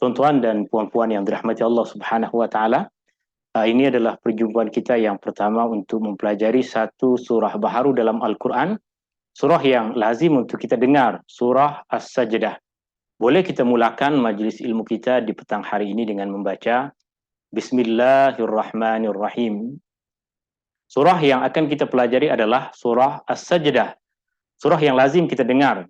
Tuan-tuan dan puan-puan yang dirahmati Allah Subhanahu wa taala, ini adalah perjumpaan kita yang pertama untuk mempelajari satu surah baharu dalam Al-Quran, surah yang lazim untuk kita dengar, surah As-Sajdah. Boleh kita mulakan majlis ilmu kita di petang hari ini dengan membaca Bismillahirrahmanirrahim. Surah yang akan kita pelajari adalah surah As-Sajdah, surah yang lazim kita dengar,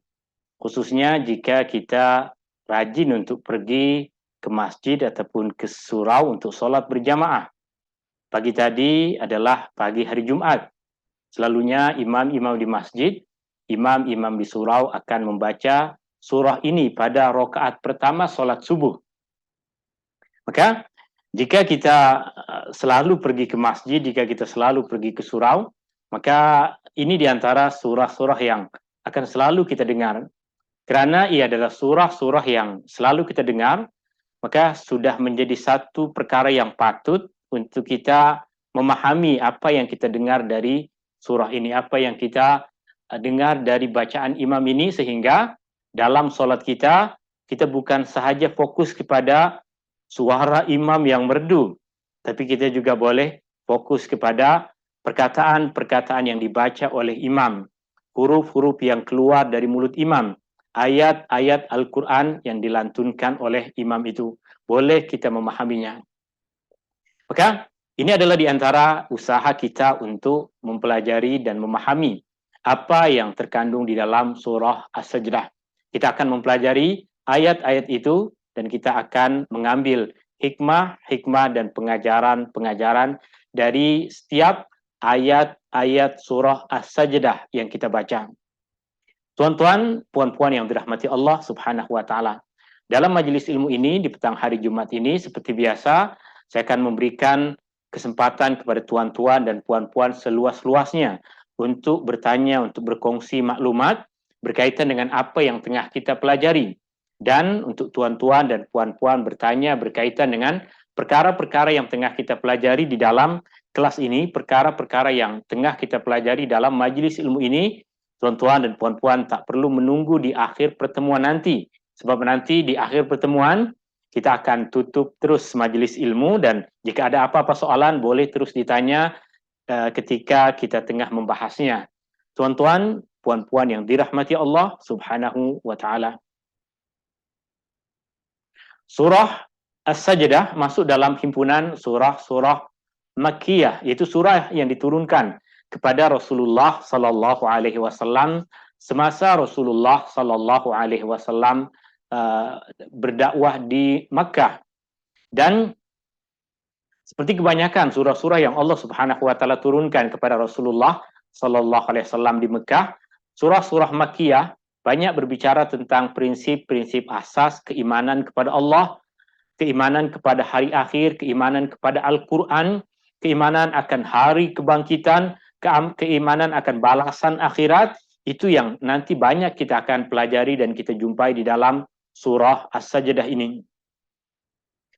khususnya jika kita rajin untuk pergi ke masjid ataupun ke surau untuk solat berjamaah. Pagi tadi adalah pagi hari Jumat. Selalunya imam-imam di masjid, imam-imam di surau akan membaca surah ini pada rakaat pertama solat subuh. Maka jika kita selalu pergi ke masjid, jika kita selalu pergi ke surau, maka ini diantara surah-surah yang akan selalu kita dengar. Kerana ia adalah surah-surah yang selalu kita dengar, maka sudah menjadi satu perkara yang patut untuk kita memahami apa yang kita dengar dari surah ini, apa yang kita dengar dari bacaan imam ini, sehingga dalam solat kita, kita bukan sahaja fokus kepada suara imam yang merdu, tapi kita juga boleh fokus kepada perkataan-perkataan yang dibaca oleh imam, huruf-huruf yang keluar dari mulut imam, ayat-ayat Al-Quran yang dilantunkan oleh imam itu. Boleh kita memahaminya. Maka ini adalah di antara usaha kita untuk mempelajari dan memahami apa yang terkandung di dalam surah As-Sajdah. Kita akan mempelajari ayat-ayat itu dan kita akan mengambil hikmah dan pengajaran-pengajaran dari setiap ayat-ayat surah As-Sajdah yang kita baca. Tuan-tuan, puan-puan yang dirahmati Allah Subhanahu wa taala. Dalam majelis ilmu ini di petang hari Jumat ini, seperti biasa, saya akan memberikan kesempatan kepada tuan-tuan dan puan-puan seluas-luasnya untuk bertanya, untuk berkongsi maklumat berkaitan dengan apa yang tengah kita pelajari. Dan untuk tuan-tuan dan puan-puan bertanya berkaitan dengan perkara-perkara yang tengah kita pelajari di dalam kelas ini, perkara-perkara yang tengah kita pelajari dalam majelis ilmu ini. Tuan-tuan dan puan-puan tak perlu menunggu di akhir pertemuan nanti. Sebab nanti di akhir pertemuan, kita akan tutup terus majelis ilmu dan jika ada apa-apa soalan, boleh terus ditanya ketika kita tengah membahasnya. Tuan-tuan, puan-puan yang dirahmati Allah Subhanahu wa ta'ala. Surah As-Sajdah masuk dalam himpunan surah-surah Makkiyah, iaitu surah yang diturunkan kepada Rasulullah sallallahu alaihi wasallam semasa Rasulullah sallallahu alaihi wasallam berdakwah di Makkah. Dan seperti kebanyakan surah-surah yang Allah Subhanahu wa taala turunkan kepada Rasulullah sallallahu alaihi wasallam di Makkah, surah-surah Makkiyah banyak berbicara tentang prinsip-prinsip asas keimanan kepada Allah, keimanan kepada hari akhir, keimanan kepada Al-Quran, keimanan akan hari kebangkitan, keimanan akan balasan akhirat. Itu yang nanti banyak kita akan pelajari dan kita jumpai di dalam surah As-Sajdah ini.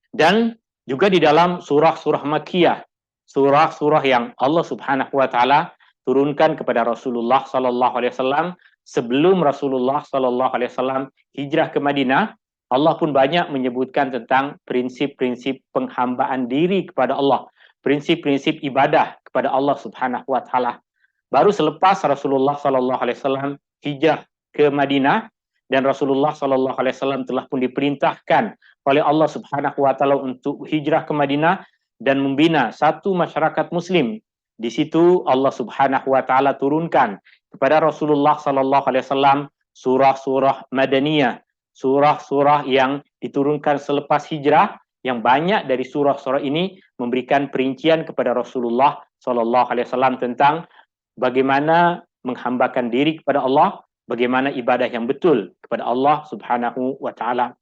Dan juga di dalam surah-surah Makkiyah, surah-surah yang Allah Subhanahu wa taala turunkan kepada Rasulullah sallallahu alaihi wasallam sebelum Rasulullah sallallahu alaihi wasallam hijrah ke Madinah. Allah pun banyak menyebutkan tentang prinsip-prinsip penghambaan diri kepada Allah, prinsip-prinsip ibadah kepada Allah Subhanahu wa taala. Baru selepas Rasulullah sallallahu alaihi wasallam hijrah ke Madinah dan Rasulullah sallallahu alaihi wasallam telah pun diperintahkan oleh Allah Subhanahu wa taala untuk hijrah ke Madinah dan membina satu masyarakat muslim. Di situ Allah Subhanahu wa taala turunkan kepada Rasulullah sallallahu alaihi wasallam surah-surah Madaniyah, surah-surah yang diturunkan selepas hijrah, yang banyak dari surah-surah ini memberikan perincian kepada Rasulullah sallallahu alaihi wasallam tentang bagaimana menghambakan diri kepada Allah, bagaimana ibadah yang betul kepada Allah Subhanahu wa taala.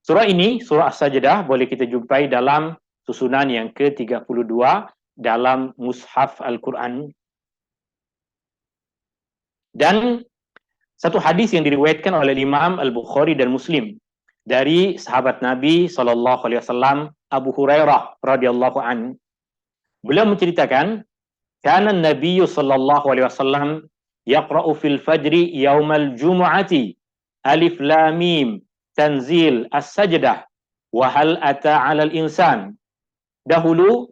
Surah ini, surah As-Sajdah, boleh kita jumpai dalam susunan yang ke-32 dalam mushaf Al-Quran. Dan satu hadis yang diriwayatkan oleh Imam Al-Bukhari dan Muslim dari sahabat Nabi SAW, Abu Hurairah radhiyallahu anhu. Beliau menceritakan, kana Nabi SAW yaqra'u fil fajri yaumal jumu'ati alif lam mim tanzil as-sajdah wa hal ata 'alal insan. Dahulu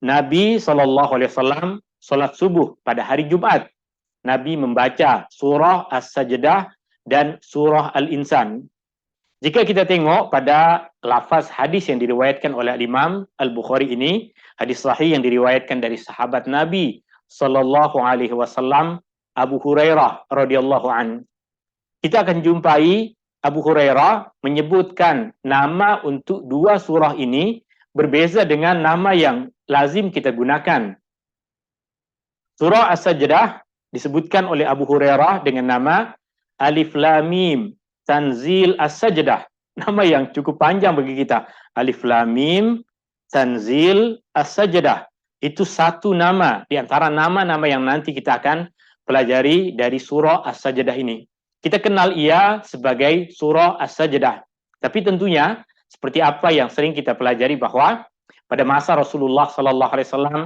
Nabi SAW salat subuh pada hari Jumat. Nabi membaca surah As-Sajdah dan surah Al-Insan. Jika kita tengok pada lafaz hadis yang diriwayatkan oleh Imam Al-Bukhari ini, hadis sahih yang diriwayatkan dari sahabat Nabi sallallahu alaihi wasallam Abu Hurairah radhiyallahu an. Kita akan jumpai Abu Hurairah menyebutkan nama untuk dua surah ini berbeza dengan nama yang lazim kita gunakan. Surah As-Sajdah disebutkan oleh Abu Hurairah dengan nama Alif Lam Mim Tanzil As-Sajdah. Nama yang cukup panjang bagi kita. Alif Lam Mim Tanzil As-Sajdah. Itu satu nama di antara nama-nama yang nanti kita akan pelajari dari surah As-Sajdah ini. Kita kenal ia sebagai surah As-Sajdah. Tapi tentunya seperti apa yang sering kita pelajari bahwa pada masa Rasulullah sallallahu alaihi wasallam,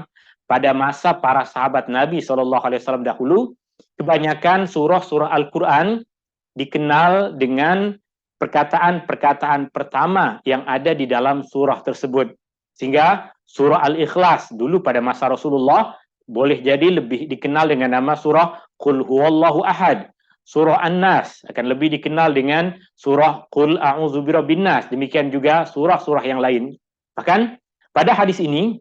pada masa para sahabat Nabi sallallahu alaihi wasallam dahulu, kebanyakan surah-surah Al-Qur'an dikenal dengan perkataan-perkataan pertama yang ada di dalam surah tersebut. Sehingga surah Al-Ikhlas dulu pada masa Rasulullah boleh jadi lebih dikenal dengan nama surah Qul Huwallahu Ahad. Surah An-Nas akan lebih dikenal dengan surah Qul A'udzu Birabbin Nas. Demikian juga surah-surah yang lain. Bahkan pada hadis ini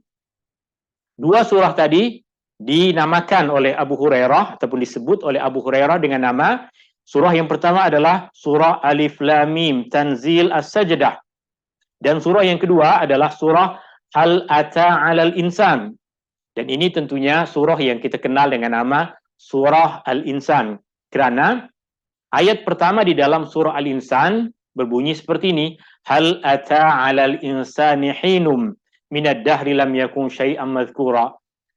dua surah tadi dinamakan oleh Abu Hurairah ataupun disebut oleh Abu Hurairah dengan nama. Surah yang pertama adalah surah Alif Lam Mim Tanzil As-Sajdah. Dan surah yang kedua adalah surah Hal Ata 'alal Insan. Dan ini tentunya surah yang kita kenal dengan nama surah Al-Insan. Kerana ayat pertama di dalam surah Al-Insan berbunyi seperti ini, Hal Ata 'alal insani hinum minad dahri lam yakun syai'an madhkura.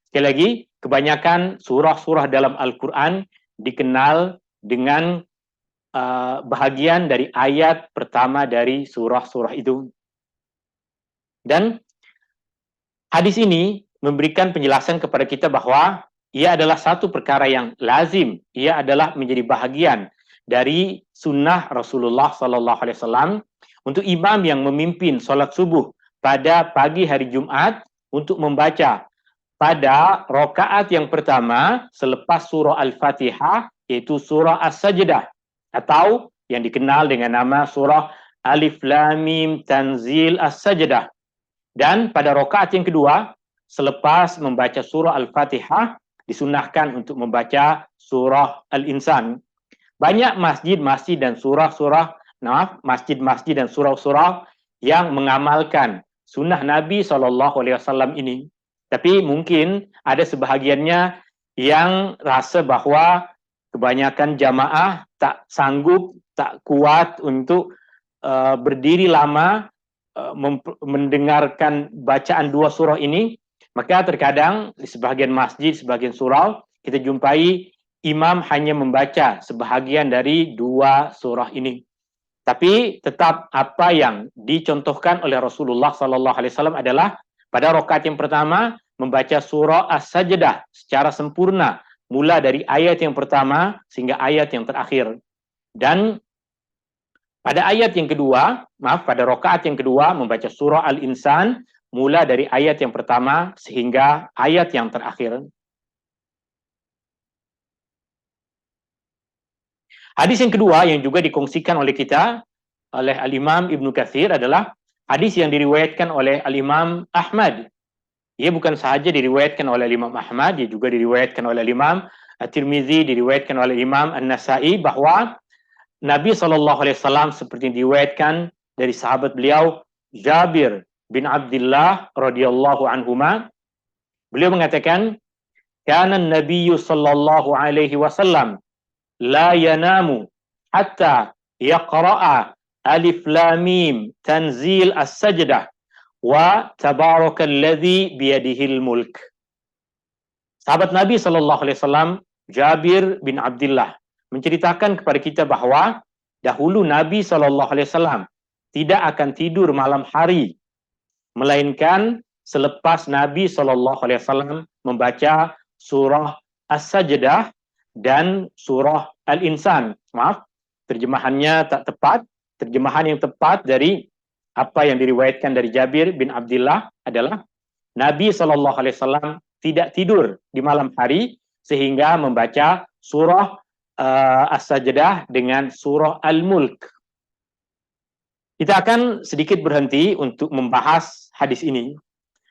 Sekali lagi, kebanyakan surah-surah dalam Al-Quran dikenal dengan bahagian dari ayat pertama dari surah-surah itu. Dan hadis ini memberikan penjelasan kepada kita bahwa ia adalah satu perkara yang lazim, ia adalah menjadi bahagian dari sunnah Rasulullah sallallahu alaihi wasallam untuk imam yang memimpin solat subuh pada pagi hari Jumat untuk membaca pada rakaat yang pertama selepas surah Al-Fatihah, yaitu surah As-Sajdah atau yang dikenal dengan nama surah Alif Lam Mim Tanzil As-Sajdah. Dan pada rakaat yang kedua selepas membaca surah Al-Fatihah disunahkan untuk membaca surah Al-Insan. Banyak masjid-masjid dan masjid-masjid dan surah-surah yang mengamalkan sunnah Nabi SAW ini. Tapi mungkin ada sebahagiannya yang rasa bahwa kebanyakan jamaah tak sanggup, tak kuat untuk berdiri lama mendengarkan bacaan dua surah ini. Maka terkadang di sebahagian masjid, sebahagian surau, kita jumpai imam hanya membaca sebahagian dari dua surah ini. Tapi tetap apa yang dicontohkan oleh Rasulullah SAW adalah pada rakaat yang pertama membaca surah As-Sajdah secara sempurna, mula dari ayat yang pertama sehingga ayat yang terakhir. Dan pada ayat yang kedua, pada rakaat yang kedua membaca surah Al-Insan mula dari ayat yang pertama sehingga ayat yang terakhir. Hadis yang kedua yang juga dikongsikan oleh kita oleh Al-Imam Ibnu Katsir adalah hadis yang diriwayatkan oleh Al-Imam Ahmad. Ia bukan sahaja diriwayatkan oleh Imam Ahmad, ia juga diriwayatkan oleh Imam At-Tirmizi, diriwayatkan oleh Imam An-Nasa'i bahwa Nabi SAW seperti diriwayatkan dari sahabat beliau Jabir bin Abdullah radhiyallahu anhuma, beliau mengatakan, "Kana an-nabiyyu sallallahu alaihi wasallam la yanamu hatta yaqra'a Alif Lam Mim Tanzil As-Sajdah wa tabarakalladzi biyadihil mulk." Sahabat Nabi sallallahu alaihi wasallam Jabir bin Abdullah menceritakan kepada kita bahwa dahulu Nabi sallallahu alaihi wasallam tidak akan tidur malam hari melainkan selepas Nabi SAW membaca surah As-Sajdah dan surah Al-Insan. Maaf, terjemahannya tak tepat. Terjemahan yang tepat dari apa yang diriwayatkan dari Jabir bin Abdullah adalah Nabi SAW tidak tidur di malam hari sehingga membaca surah As-Sajdah dengan surah Al-Mulk. Kita akan sedikit berhenti untuk membahas hadis ini.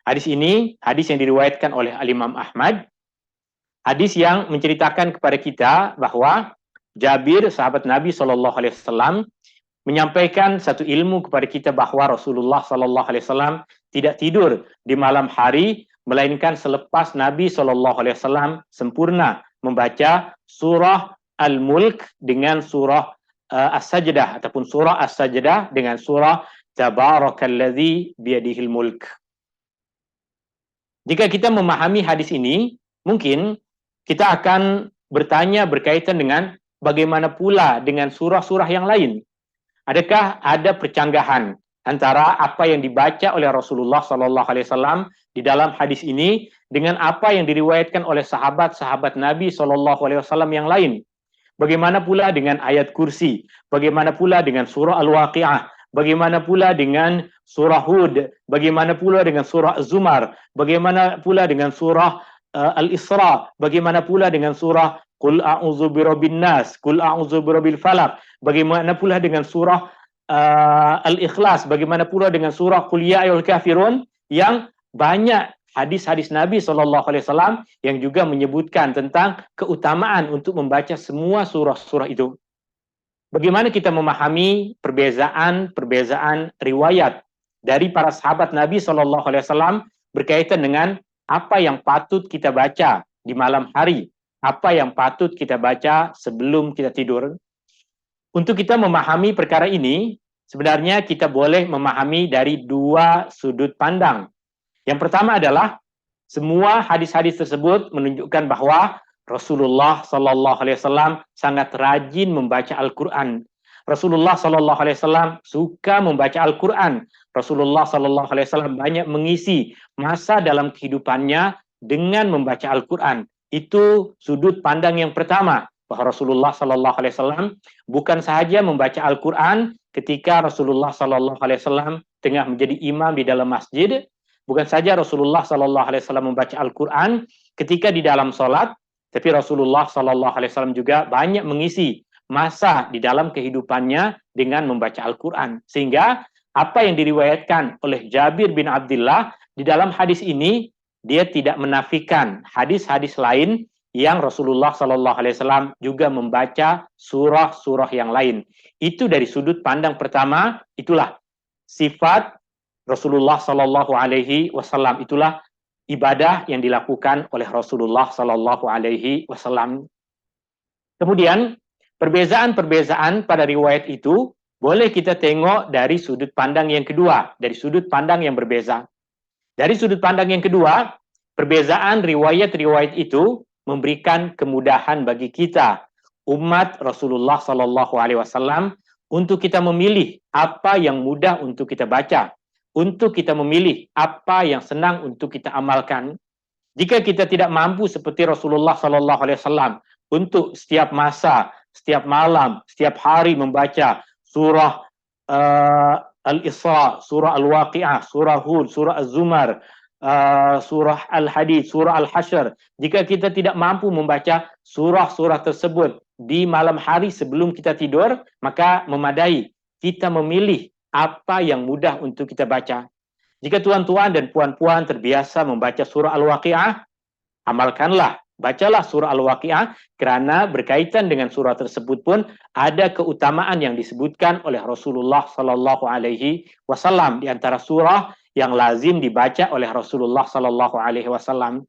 Hadis ini hadis yang diriwayatkan oleh Al-Imam Ahmad. Hadis yang menceritakan kepada kita bahwa Jabir, sahabat Nabi SAW, menyampaikan satu ilmu kepada kita bahwa Rasulullah SAW tidak tidur di malam hari, melainkan selepas Nabi SAW sempurna membaca surah Al-Mulk dengan surah As-Sajdah, ataupun surah As-Sajdah dengan surah Tabarakalladzi biyadihil mulk. Jika kita memahami hadis ini, mungkin kita akan bertanya berkaitan dengan bagaimana pula dengan surah-surah yang lain. Adakah ada percanggahan antara apa yang dibaca oleh Rasulullah SAW di dalam hadis ini dengan apa yang diriwayatkan oleh sahabat-sahabat Nabi SAW yang lain? Bagaimana pula dengan ayat kursi? Bagaimana pula dengan surah Al-Waqi'ah? Bagaimana pula dengan surah Hud? Bagaimana pula dengan surah Az-Zumar? Bagaimana pula dengan surah Al-Isra? Bagaimana pula dengan surah Qul a'udzu birabbin nas, Qul a'udzu birabbil falaq? Bagaimana pula dengan surah Al-Ikhlas? Bagaimana pula dengan surah Qul ya ayyuhal kafirun? Yang banyak hadis-hadis Nabi SAW yang juga menyebutkan tentang keutamaan untuk membaca semua surah-surah itu. Bagaimana kita memahami perbezaan riwayat dari para sahabat Nabi SAW berkaitan dengan apa yang patut kita baca di malam hari, apa yang patut kita baca sebelum kita tidur. Untuk kita memahami perkara ini, sebenarnya kita boleh memahami dari dua sudut pandang. Yang pertama adalah semua hadis-hadis tersebut menunjukkan bahwa Rasulullah SAW sangat rajin membaca Al-Quran. Rasulullah SAW suka membaca Al-Quran. Rasulullah SAW banyak mengisi masa dalam kehidupannya dengan membaca Al-Quran. Itu sudut pandang yang pertama, bahwa Rasulullah SAW bukan sahaja membaca Al-Quran ketika Rasulullah SAW tengah menjadi imam di dalam masjid, bukan saja Rasulullah SAW membaca Al-Quran ketika di dalam sholat, tapi Rasulullah SAW juga banyak mengisi masa di dalam kehidupannya dengan membaca Al-Quran. Sehingga apa yang diriwayatkan oleh Jabir bin Abdullah di dalam hadis ini, dia tidak menafikan hadis-hadis lain yang Rasulullah SAW juga membaca surah-surah yang lain. Itu dari sudut pandang pertama, itulah sifat Rasulullah SAW. Itulah ibadah yang dilakukan oleh Rasulullah SAW. Kemudian perbezaan-perbezaan pada riwayat itu boleh kita tengok dari sudut pandang yang kedua, dari sudut pandang yang berbeza. Dari sudut pandang yang kedua, perbezaan riwayat-riwayat itu memberikan kemudahan bagi kita, umat Rasulullah SAW, untuk kita memilih apa yang mudah untuk kita baca, untuk kita memilih apa yang senang untuk kita amalkan. Jika kita tidak mampu seperti Rasulullah SAW untuk setiap masa, setiap malam, setiap hari membaca surah Al-Isra, surah Al-Waqi'ah, surah Hud, surah Az-Zumar, surah Al-Hadid, surah Al-Hasyr. Jika kita tidak mampu membaca surah-surah tersebut di malam hari sebelum kita tidur, maka memadai kita memilih apa yang mudah untuk kita baca. Jika tuan-tuan dan puan-puan terbiasa membaca surah Al-Waqi'ah, amalkanlah, bacalah surah Al-Waqi'ah, kerana berkaitan dengan surah tersebut pun ada keutamaan yang disebutkan oleh Rasulullah SAW di antara surah yang lazim dibaca oleh Rasulullah SAW.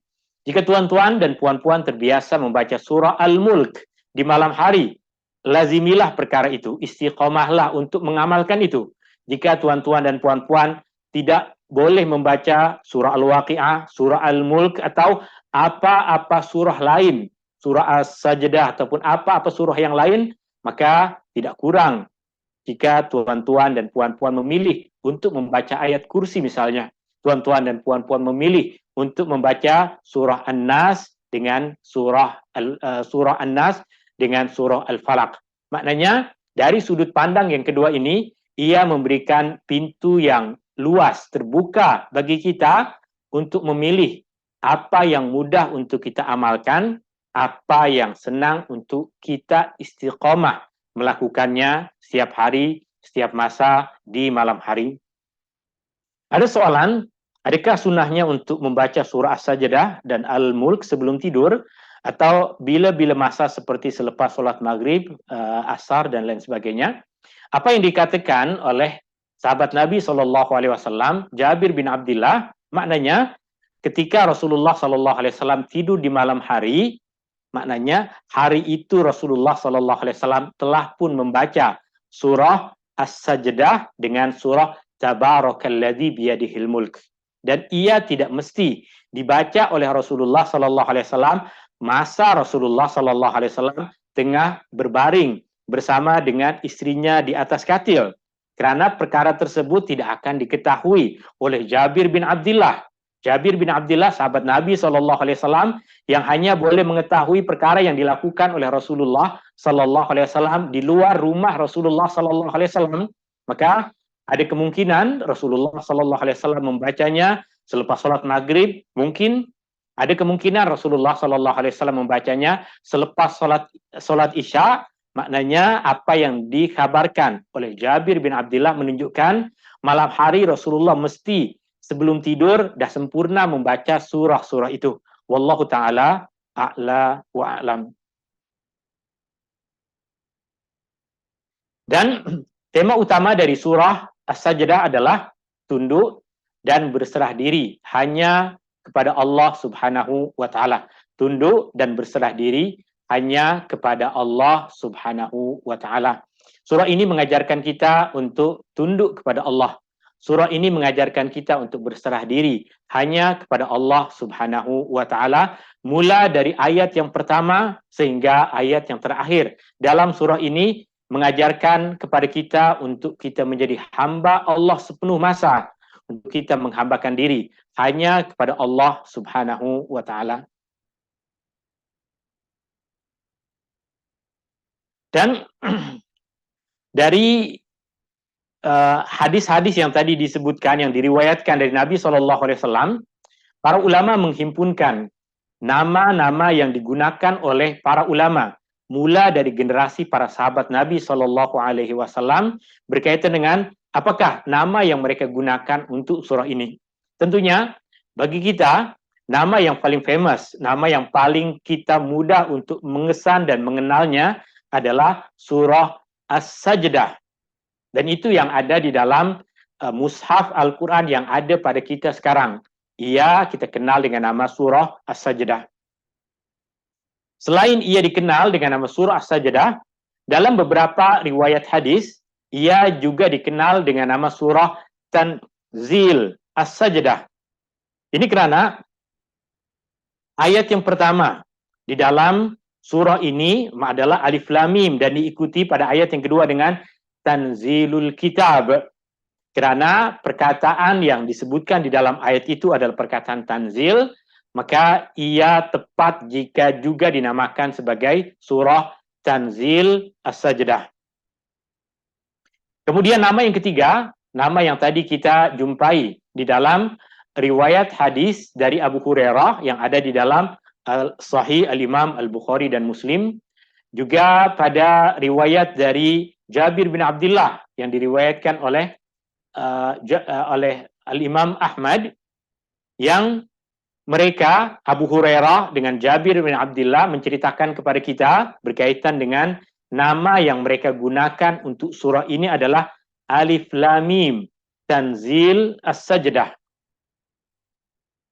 Jika tuan-tuan dan puan-puan terbiasa membaca surah Al-Mulk di malam hari, lazimilah perkara itu, istiqomahlah untuk mengamalkan itu. Jika tuan-tuan dan puan-puan tidak boleh membaca surah Al-Waqi'ah, surah Al-Mulk, atau apa-apa surah lain, surah As-Sajdah, ataupun apa-apa surah yang lain, maka tidak kurang jika tuan-tuan dan puan-puan memilih untuk membaca ayat kursi misalnya. Tuan-tuan dan puan-puan memilih untuk membaca surah An-Nas dengan surah An-Nas dengan surah Al-Falaq. Maknanya, dari sudut pandang yang kedua ini, ia memberikan pintu yang luas, terbuka bagi kita untuk memilih apa yang mudah untuk kita amalkan, apa yang senang untuk kita istiqomah melakukannya setiap hari, setiap masa di malam hari. Ada soalan, adakah sunnahnya untuk membaca surah As-Sajdah dan Al-Mulk sebelum tidur, atau bila-bila masa seperti selepas solat maghrib, asar dan lain sebagainya? Apa yang dikatakan oleh sahabat Nabi SAW, Jabir bin Abdullah, maknanya ketika Rasulullah SAW tidur di malam hari, maknanya hari itu Rasulullah SAW telah pun membaca surah As-Sajdah dengan surah Tabarakalladzi biyadihil mulk. Dan ia tidak mesti dibaca oleh Rasulullah SAW masa Rasulullah SAW tengah berbaring bersama dengan istrinya di atas katil. Kerana perkara tersebut tidak akan diketahui oleh Jabir bin Abdullah. Jabir bin Abdullah, sahabat Nabi SAW, yang hanya boleh mengetahui perkara yang dilakukan oleh Rasulullah SAW di luar rumah Rasulullah SAW. Maka ada kemungkinan Rasulullah SAW membacanya selepas solat maghrib, mungkin ada kemungkinan Rasulullah SAW membacanya selepas solat isya. Maknanya apa yang dikhabarkan oleh Jabir bin Abdullah menunjukkan malam hari Rasulullah mesti sebelum tidur dah sempurna membaca surah-surah itu. Wallahu ta'ala a'la wa a'lam. Dan tema utama dari surah As-Sajdah adalah tunduk dan berserah diri hanya kepada Allah Subhanahu wa ta'ala. Tunduk dan berserah diri hanya kepada Allah Subhanahu wa ta'ala. Surah ini mengajarkan kita untuk tunduk kepada Allah. Surah ini mengajarkan kita untuk berserah diri hanya kepada Allah Subhanahu wa ta'ala, mula dari ayat yang pertama sehingga ayat yang terakhir. Dalam surah ini mengajarkan kepada kita untuk kita menjadi hamba Allah sepenuh masa, untuk kita menghambakan diri hanya kepada Allah Subhanahu wa ta'ala. Dan dari hadis-hadis yang tadi disebutkan, yang diriwayatkan dari Nabi SAW, para ulama menghimpunkan nama-nama yang digunakan oleh para ulama, mula dari generasi para sahabat Nabi SAW, berkaitan dengan apakah nama yang mereka gunakan untuk surah ini. Tentunya, bagi kita, nama yang paling famous, nama yang paling kita mudah untuk mengesan dan mengenalnya adalah surah As-Sajdah. Dan itu yang ada di dalam mushaf Al-Quran yang ada pada kita sekarang. Ia kita kenal dengan nama surah As-Sajdah. Selain ia dikenal dengan nama surah As-Sajdah, dalam beberapa riwayat hadis, ia juga dikenal dengan nama surah Tanzil As-Sajdah. Ini kerana ayat yang pertama di dalam surah ini adalah Alif Lam Mim dan diikuti pada ayat yang kedua dengan Tanzilul Kitab. Kerana perkataan yang disebutkan di dalam ayat itu adalah perkataan tanzil, maka ia tepat jika juga dinamakan sebagai surah Tanzil As-Sajdah. Kemudian nama yang ketiga, nama yang tadi kita jumpai di dalam riwayat hadis dari Abu Hurairah yang ada di dalam Sahih Al-Imam Al-Bukhari dan Muslim, juga pada riwayat dari Jabir bin Abdullah yang diriwayatkan oleh Al-Imam Ahmad, yang mereka, Abu Hurairah dengan Jabir bin Abdullah, menceritakan kepada kita berkaitan dengan nama yang mereka gunakan untuk surah ini adalah Alif Lam Mim Tanzil As-Sajdah.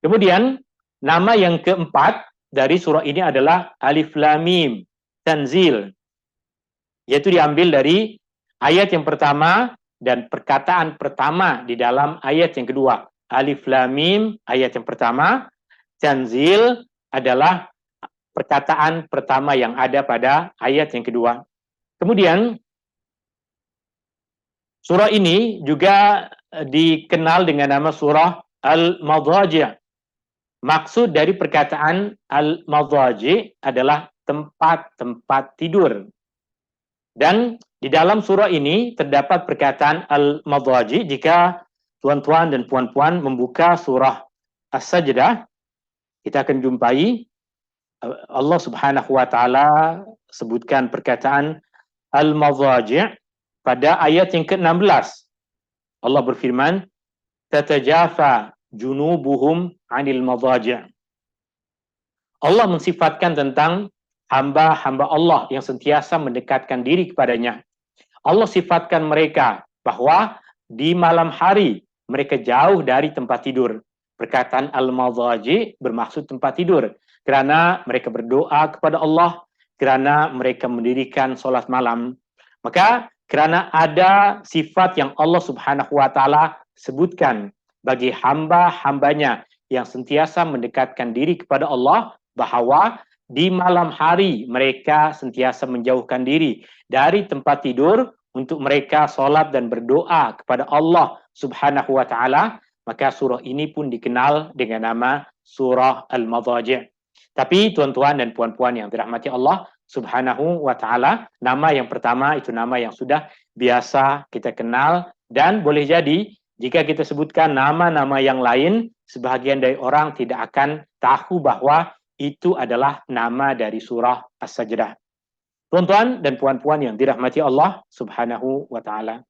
Kemudian nama yang keempat dari surah ini adalah Alif Lam Mim Tanzil, yaitu diambil dari ayat yang pertama dan perkataan pertama di dalam ayat yang kedua. Alif Lam Mim ayat yang pertama, Tanzil adalah perkataan pertama yang ada pada ayat yang kedua. Kemudian surah ini juga dikenal dengan nama surah Al-Madaji'. Maksud dari perkataan Al-Madaji' adalah tempat-tempat tidur. Dan di dalam surah ini terdapat perkataan al-madhaji. Jika tuan-tuan dan puan-puan membuka surah As-Sajdah, kita akan jumpai Allah Subhanahu wa taala sebutkan perkataan al-madhaji' pada ayat yang ke-16. Allah berfirman, tatajafa junubuhum 'anil madhaji'. Allah mensifatkan tentang hamba-hamba Allah yang sentiasa mendekatkan diri kepadanya. Allah sifatkan mereka bahwa di malam hari mereka jauh dari tempat tidur. Perkataan al-madhaji bermaksud tempat tidur, kerana mereka berdoa kepada Allah, kerana mereka mendirikan solat malam. Maka kerana ada sifat yang Allah Subhanahu wa taala sebutkan bagi hamba-hambanya yang sentiasa mendekatkan diri kepada Allah, bahawa di malam hari mereka sentiasa menjauhkan diri dari tempat tidur untuk mereka solat dan berdoa kepada Allah Subhanahu wa taala, maka surah ini pun dikenal dengan nama surah Al-Madhaji'. Tapi tuan-tuan dan puan-puan yang dirahmati Allah Subhanahu wa taala, nama yang pertama itu nama yang sudah biasa kita kenal, dan boleh jadi jika kita sebutkan nama-nama yang lain, sebahagian dari orang tidak akan tahu bahwa itu adalah nama dari surah As-Sajdah. Tuan-tuan dan puan-puan yang dirahmati Allah Subhanahu wa taala.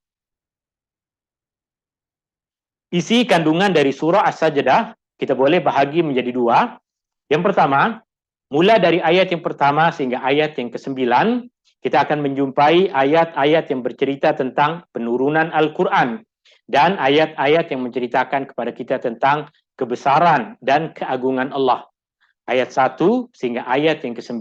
Isi kandungan dari surah As-Sajdah kita boleh bahagi menjadi dua. Yang pertama, mula dari ayat yang pertama sehingga ayat yang ke-9, kita akan menjumpai ayat-ayat yang bercerita tentang penurunan Al-Quran dan ayat-ayat yang menceritakan kepada kita tentang kebesaran dan keagungan Allah. Ayat 1 sehingga ayat yang ke-9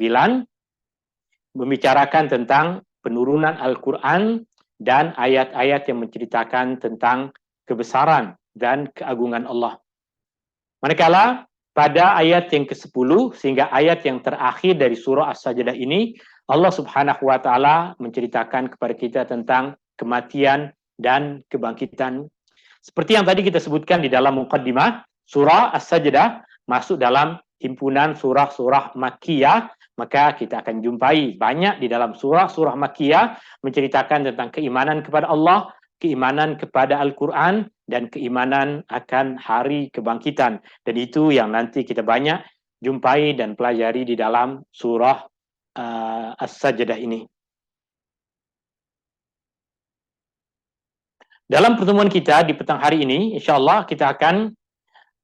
membicarakan tentang penurunan Al-Quran dan ayat-ayat yang menceritakan tentang kebesaran dan keagungan Allah. Manakala pada ayat yang ke-10 sehingga ayat yang terakhir dari surah As-Sajdah ini, Allah Subhanahu wa taala menceritakan kepada kita tentang kematian dan kebangkitan. Seperti yang tadi kita sebutkan di dalam muqaddimah, surah As-Sajdah masuk dalam himpunan surah-surah Makkiyah, maka kita akan jumpai banyak di dalam surah-surah Makkiyah menceritakan tentang keimanan kepada Allah, keimanan kepada Al-Quran, dan keimanan akan hari kebangkitan. Dan itu yang nanti kita banyak jumpai dan pelajari di dalam surah As-Sajdah ini. Dalam pertemuan kita di petang hari ini, insyaAllah kita akan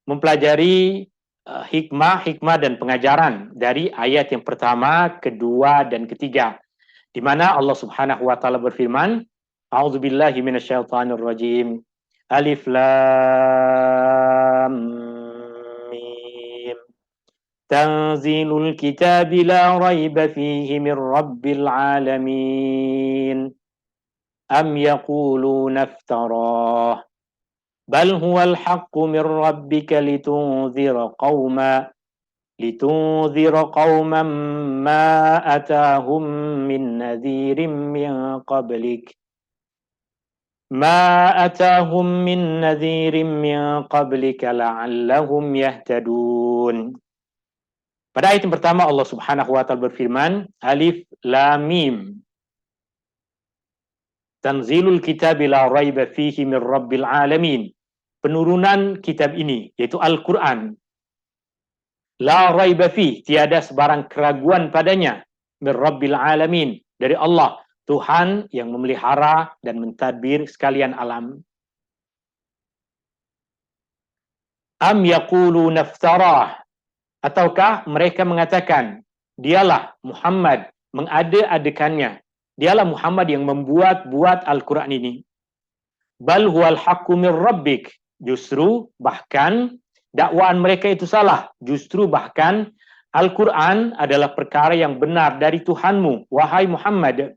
mempelajari hikmah dan pengajaran dari ayat yang pertama, kedua, dan ketiga, di mana Allah Subhanahu wa taala berfirman, A'udzubillahi minasyaitonirrajim. Alif Lam Mim. Tanzilul kitabi la raiba fihi min rabbil alamin. Am yaquluna iftarah. Bal huwal haqqu min rabbika litunzira qauman ma atahum min nadhirin min qablik. Ma atahum min nadhirin min qablika la'allahum yahtadun. Pada ayat yang pertama Allah Subhanahu wa taala berfirman, Alif Lam Mim. Tanzilul kitabi la raiba fihi min rabbil alamin. Penurunan kitab ini, yaitu Al-Quran. La raiba fihi, tiada sebarang keraguan padanya. Min rabbil alamin, dari Allah, Tuhan yang memelihara dan mentadbir sekalian alam. Am yaqulu naftarah, ataukah mereka mengatakan, dialah Muhammad mengada-adakannya. Dialah Muhammad yang membuat Al-Quran ini. Bal huwal haqqu min rabbik. Justru bahkan dakwaan mereka itu salah. Justru bahkan Al-Quran adalah perkara yang benar dari Tuhanmu, wahai Muhammad.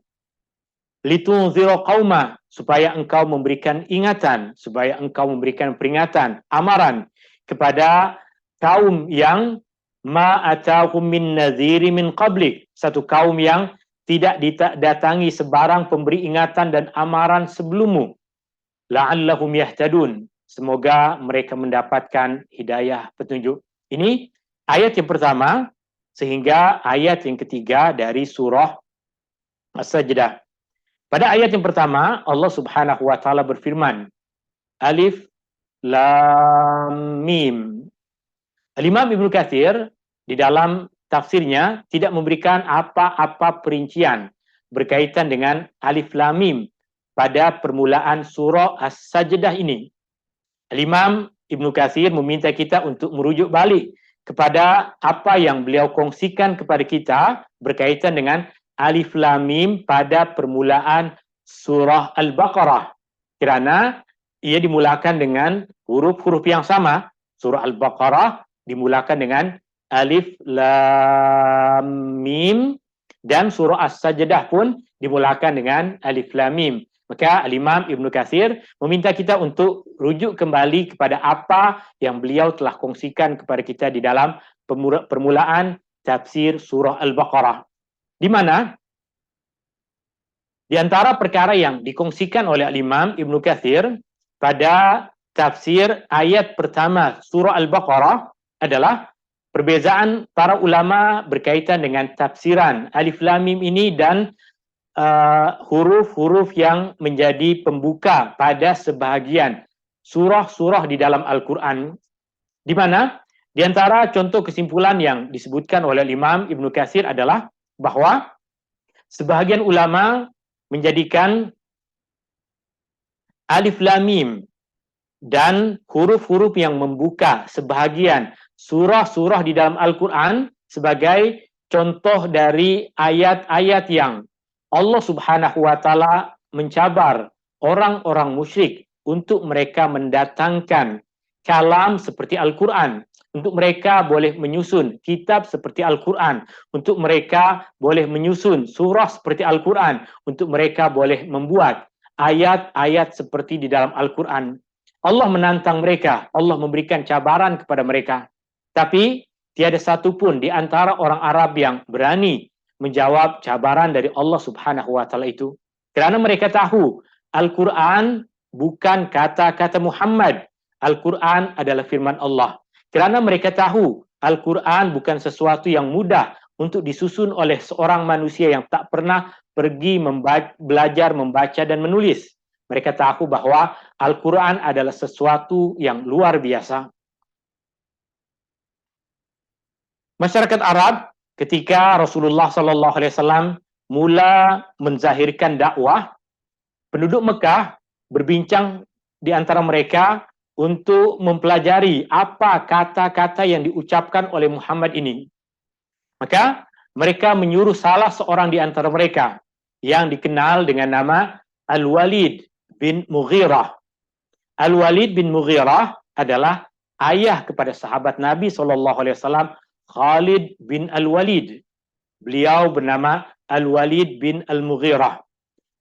Litunzira qauma, supaya engkau memberikan ingatan, supaya engkau memberikan peringatan, amaran kepada kaum yang ma atahum min nadhiri min qablik. Satu kaum yang tidak didatangi sebarang pemberi ingatan dan amaran sebelummu. La'allahum yahtadun. Semoga mereka mendapatkan hidayah petunjuk. Ini ayat yang pertama sehingga ayat yang ketiga dari surah As-Sajdah. Pada ayat yang pertama, Allah Subhanahu wa taala berfirman, Alif Lam Mim. Al-Imam Ibnu Katsir di dalam tafsirnya tidak memberikan apa-apa perincian berkaitan dengan Alif Lam Mim pada permulaan surah As-Sajdah ini. Al-Imam Ibnu Katsir meminta kita untuk merujuk balik kepada apa yang beliau kongsikan kepada kita berkaitan dengan Alif Lam Mim pada permulaan surah Al-Baqarah. Kerana ia dimulakan dengan huruf-huruf yang sama. Surah Al-Baqarah dimulakan dengan Alif Lam Mim dan surah As-Sajdah pun dimulakan dengan Alif Lam Mim. Maka Al-Imam Ibnu Katsir meminta kita untuk rujuk kembali kepada apa yang beliau telah kongsikan kepada kita di dalam permulaan tafsir surah Al-Baqarah. Di mana di antara perkara yang dikongsikan oleh Al-Imam Ibnu Katsir pada tafsir ayat pertama surah Al-Baqarah adalah perbezaan para ulama berkaitan dengan tafsiran Alif Lam Mim ini dan huruf-huruf yang menjadi pembuka pada sebahagian surah-surah di dalam Al-Quran, di mana di antara contoh kesimpulan yang disebutkan oleh Imam Ibnu Katsir adalah bahwa sebahagian ulama menjadikan Alif Lam Mim dan huruf-huruf yang membuka sebahagian surah-surah di dalam Al-Quran sebagai contoh dari ayat-ayat yang Allah Subhanahu wa taala mencabar orang-orang musyrik untuk mereka mendatangkan kalam seperti Al-Quran, untuk mereka boleh menyusun kitab seperti Al-Quran, untuk mereka boleh menyusun surah seperti Al-Quran, untuk mereka boleh membuat ayat-ayat seperti di dalam Al-Quran. Allah menantang mereka, Allah memberikan cabaran kepada mereka. Tapi tiada satu pun di antara orang Arab yang berani menjawab cabaran dari Allah Subhanahu wa taala itu. Kerana mereka tahu Al-Quran bukan kata-kata Muhammad. Al-Quran adalah firman Allah. Kerana mereka tahu Al-Quran bukan sesuatu yang mudah untuk disusun oleh seorang manusia yang tak pernah pergi belajar membaca dan menulis. Mereka tahu bahwa Al-Quran adalah sesuatu yang luar biasa. Masyarakat Arab ketika Rasulullah SAW mula menzahirkan dakwah, penduduk Mekah berbincang di antara mereka untuk mempelajari apa kata-kata yang diucapkan oleh Muhammad ini. Maka mereka menyuruh salah seorang di antara mereka yang dikenal dengan nama Al-Walid bin Mughirah. Al-Walid bin Mughirah adalah ayah kepada sahabat Nabi SAW, Khalid bin Al-Walid. Beliau bernama Al-Walid bin Al-Mughirah.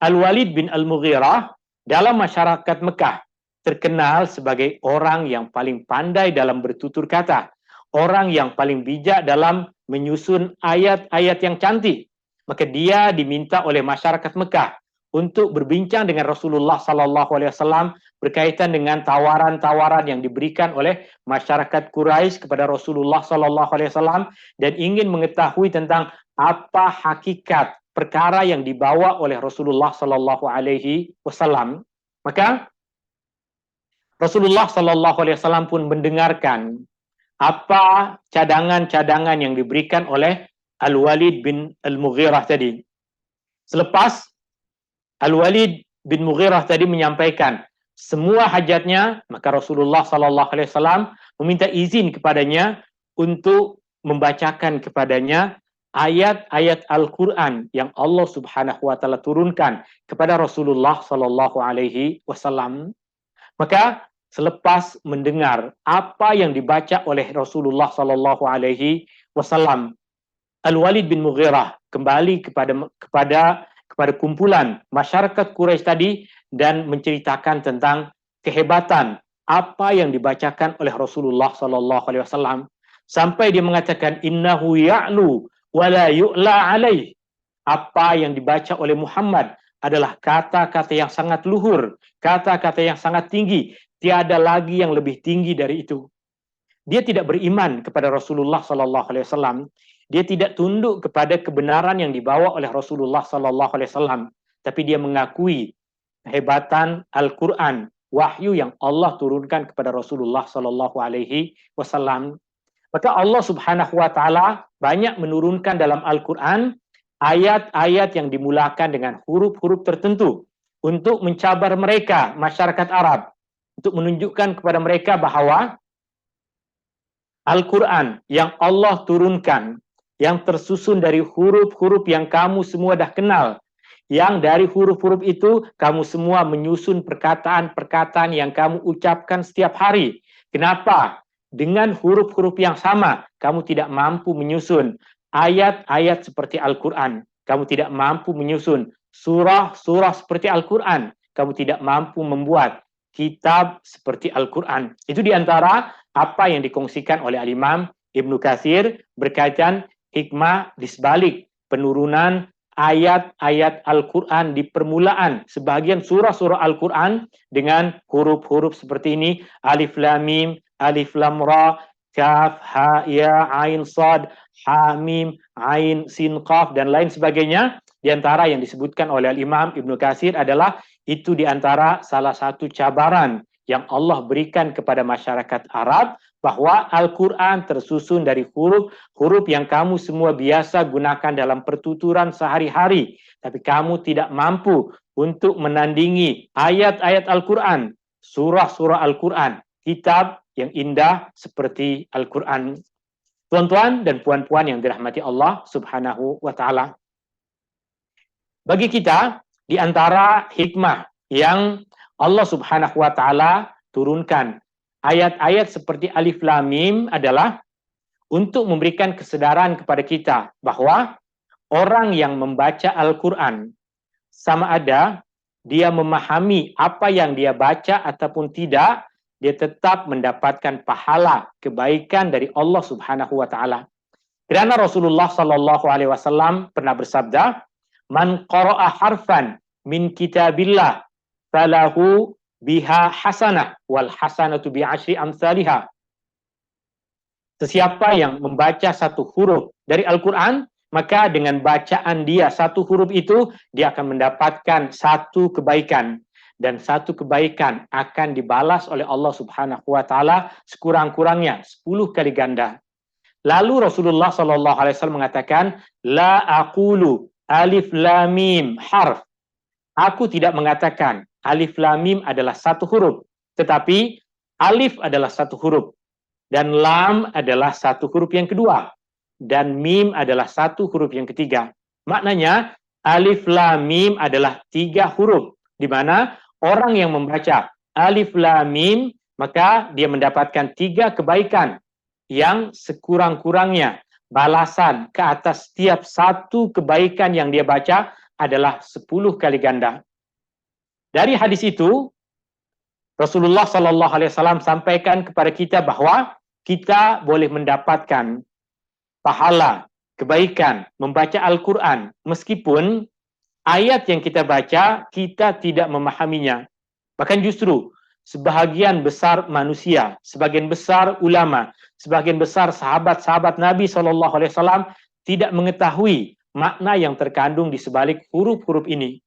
Al-Walid bin Al-Mughirah dalam masyarakat Mekah terkenal sebagai orang yang paling pandai dalam bertutur kata, orang yang paling bijak dalam menyusun ayat-ayat yang cantik. Maka dia diminta oleh masyarakat Mekah untuk berbincang dengan Rasulullah SAW berkaitan dengan tawaran-tawaran yang diberikan oleh masyarakat Quraisy kepada Rasulullah SAW dan ingin mengetahui tentang apa hakikat perkara yang dibawa oleh Rasulullah SAW. Maka Rasulullah SAW pun mendengarkan apa cadangan-cadangan yang diberikan oleh Al-Walid bin Al-Mughirah tadi. Selepas Al-Walid bin Mughirah tadi menyampaikan semua hajatnya, maka Rasulullah SAW meminta izin kepadanya untuk membacakan kepadanya ayat-ayat Al-Quran yang Allah Subhanahu wa taala turunkan kepada Rasulullah SAW. Maka selepas mendengar apa yang dibaca oleh Rasulullah SAW, Al-Walid bin Mughirah kembali kepada kumpulan masyarakat Quraisy tadi dan menceritakan tentang kehebatan apa yang dibacakan oleh Rasulullah SAW sampai dia mengatakan innahu ya'lu wa la yu'la alaih. Apa yang dibaca oleh Muhammad adalah kata-kata yang sangat luhur, kata-kata yang sangat tinggi, tiada lagi yang lebih tinggi dari itu. Dia tidak beriman kepada Rasulullah SAW. Dia tidak tunduk kepada kebenaran yang dibawa oleh Rasulullah SAW. tapi dia mengakui kehebatan Al-Quran, wahyu yang Allah turunkan kepada Rasulullah Sallallahu Alaihi Wasallam. Maka Allah Subhanahu Wa Taala banyak menurunkan dalam Al-Quran ayat-ayat yang dimulakan dengan huruf-huruf tertentu untuk mencabar mereka, masyarakat Arab, untuk menunjukkan kepada mereka bahwa Al-Quran yang Allah turunkan, yang tersusun dari huruf-huruf yang kamu semua dah kenal, yang dari huruf-huruf itu kamu semua menyusun perkataan-perkataan yang kamu ucapkan setiap hari. Kenapa? Dengan huruf-huruf yang sama, kamu tidak mampu menyusun ayat-ayat seperti Al-Quran. Kamu tidak mampu menyusun surah-surah seperti Al-Quran. Kamu tidak mampu membuat kitab seperti Al-Quran. Itu diantara apa yang dikongsikan oleh Al-Imam Ibnu Katsir berkaitan hikmah di sebalik penurunan ayat-ayat Al-Quran di permulaan sebahagian surah-surah Al-Quran dengan huruf-huruf seperti ini: Alif Lam Mim, Alif Lam Ra, Kaf, Ha, Ya, Ain, Sad, Ha, Mim, Ain, Sin, Qaf, dan lain sebagainya. Di antara yang disebutkan oleh Imam Ibnu Katsir adalah itu di antara salah satu cabaran yang Allah berikan kepada masyarakat Arab, bahwa Al-Quran tersusun dari huruf-huruf yang kamu semua biasa gunakan dalam pertuturan sehari-hari. Tapi kamu tidak mampu untuk menandingi ayat-ayat Al-Quran, surah-surah Al-Quran, kitab yang indah seperti Al-Quran. Tuan-tuan dan puan-puan yang dirahmati Allah Subhanahu wa Ta'ala, bagi kita di antara hikmah yang Allah Subhanahu wa Ta'ala turunkan ayat-ayat seperti Alif Lam Mim adalah untuk memberikan kesedaran kepada kita bahwa orang yang membaca Al-Quran, sama ada dia memahami apa yang dia baca ataupun tidak, dia tetap mendapatkan pahala kebaikan dari Allah Subhanahu wa Ta'ala. Karena Rasulullah Sallallahu Alaihi Wasallam pernah bersabda, "Man qara'a harfan min kitabillah falahu biha hasanah wal hasanatu bi asyri amsalihha." Sesiapa yang membaca satu huruf dari Al-Quran, maka dengan bacaan dia satu huruf itu, dia akan mendapatkan satu kebaikan. Dan satu kebaikan akan dibalas oleh Allah Subhanahu wa Ta'ala sekurang-kurangnya 10 kali ganda. Lalu Rasulullah Sallallahu Alaihi Wasallam mengatakan, "La aqulu alif lam mim harf." Aku tidak mengatakan alif lam mim adalah satu huruf, tetapi alif adalah satu huruf, dan lam adalah satu huruf yang kedua, dan mim adalah satu huruf yang ketiga. Maknanya alif lam mim adalah 3 huruf, di mana orang yang membaca alif lam mim maka dia mendapatkan 3 kebaikan yang sekurang-kurangnya balasan ke atas setiap satu kebaikan yang dia baca adalah 10 kali ganda. Dari hadis itu, Rasulullah Sallallahu Alaihi Wasallam sampaikan kepada kita bahwa kita boleh mendapatkan pahala, kebaikan, membaca Al-Quran, meskipun ayat yang kita baca, kita tidak memahaminya. Bahkan justru, sebahagian besar manusia, sebagian besar ulama, sebagian besar sahabat-sahabat Nabi SAW tidak mengetahui makna yang terkandung di sebalik huruf-huruf ini.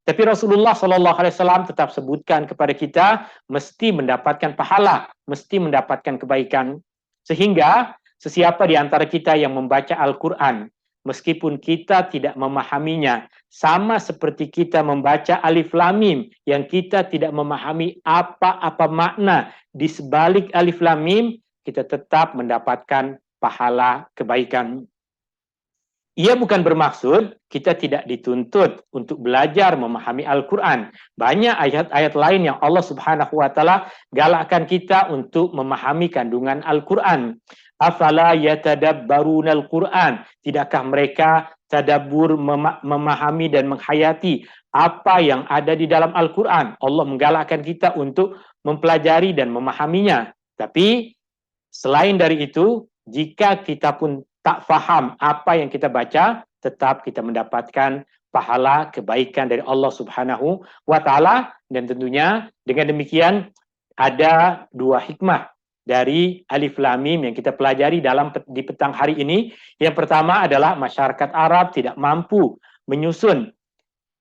Tapi Rasulullah SAW tetap sebutkan kepada kita, mesti mendapatkan pahala, mesti mendapatkan kebaikan. Sehingga, sesiapa di antara kita yang membaca Al-Quran, meskipun kita tidak memahaminya, sama seperti kita membaca Alif Lam Mim, yang kita tidak memahami apa-apa makna di sebalik Alif Lam Mim, kita tetap mendapatkan pahala kebaikan. Ia bukan bermaksud kita tidak dituntut untuk belajar memahami Al-Quran. Banyak ayat-ayat lain yang Allah Subhanahu wa Ta'ala galakkan kita untuk memahami kandungan Al-Quran. Afala yatadabbaruna al-Quran? Tidakkah mereka tadabbur, memahami dan menghayati apa yang ada di dalam Al-Quran? Allah menggalakkan kita untuk mempelajari dan memahaminya. Tapi selain dari itu, jika kita pun tak faham apa yang kita baca, tetap kita mendapatkan pahala kebaikan dari Allah Subhanahu wa Ta'ala. Dan tentunya dengan demikian ada 2 hikmah dari Alif Lam Mim yang kita pelajari di petang hari ini. Yang pertama adalah masyarakat Arab tidak mampu menyusun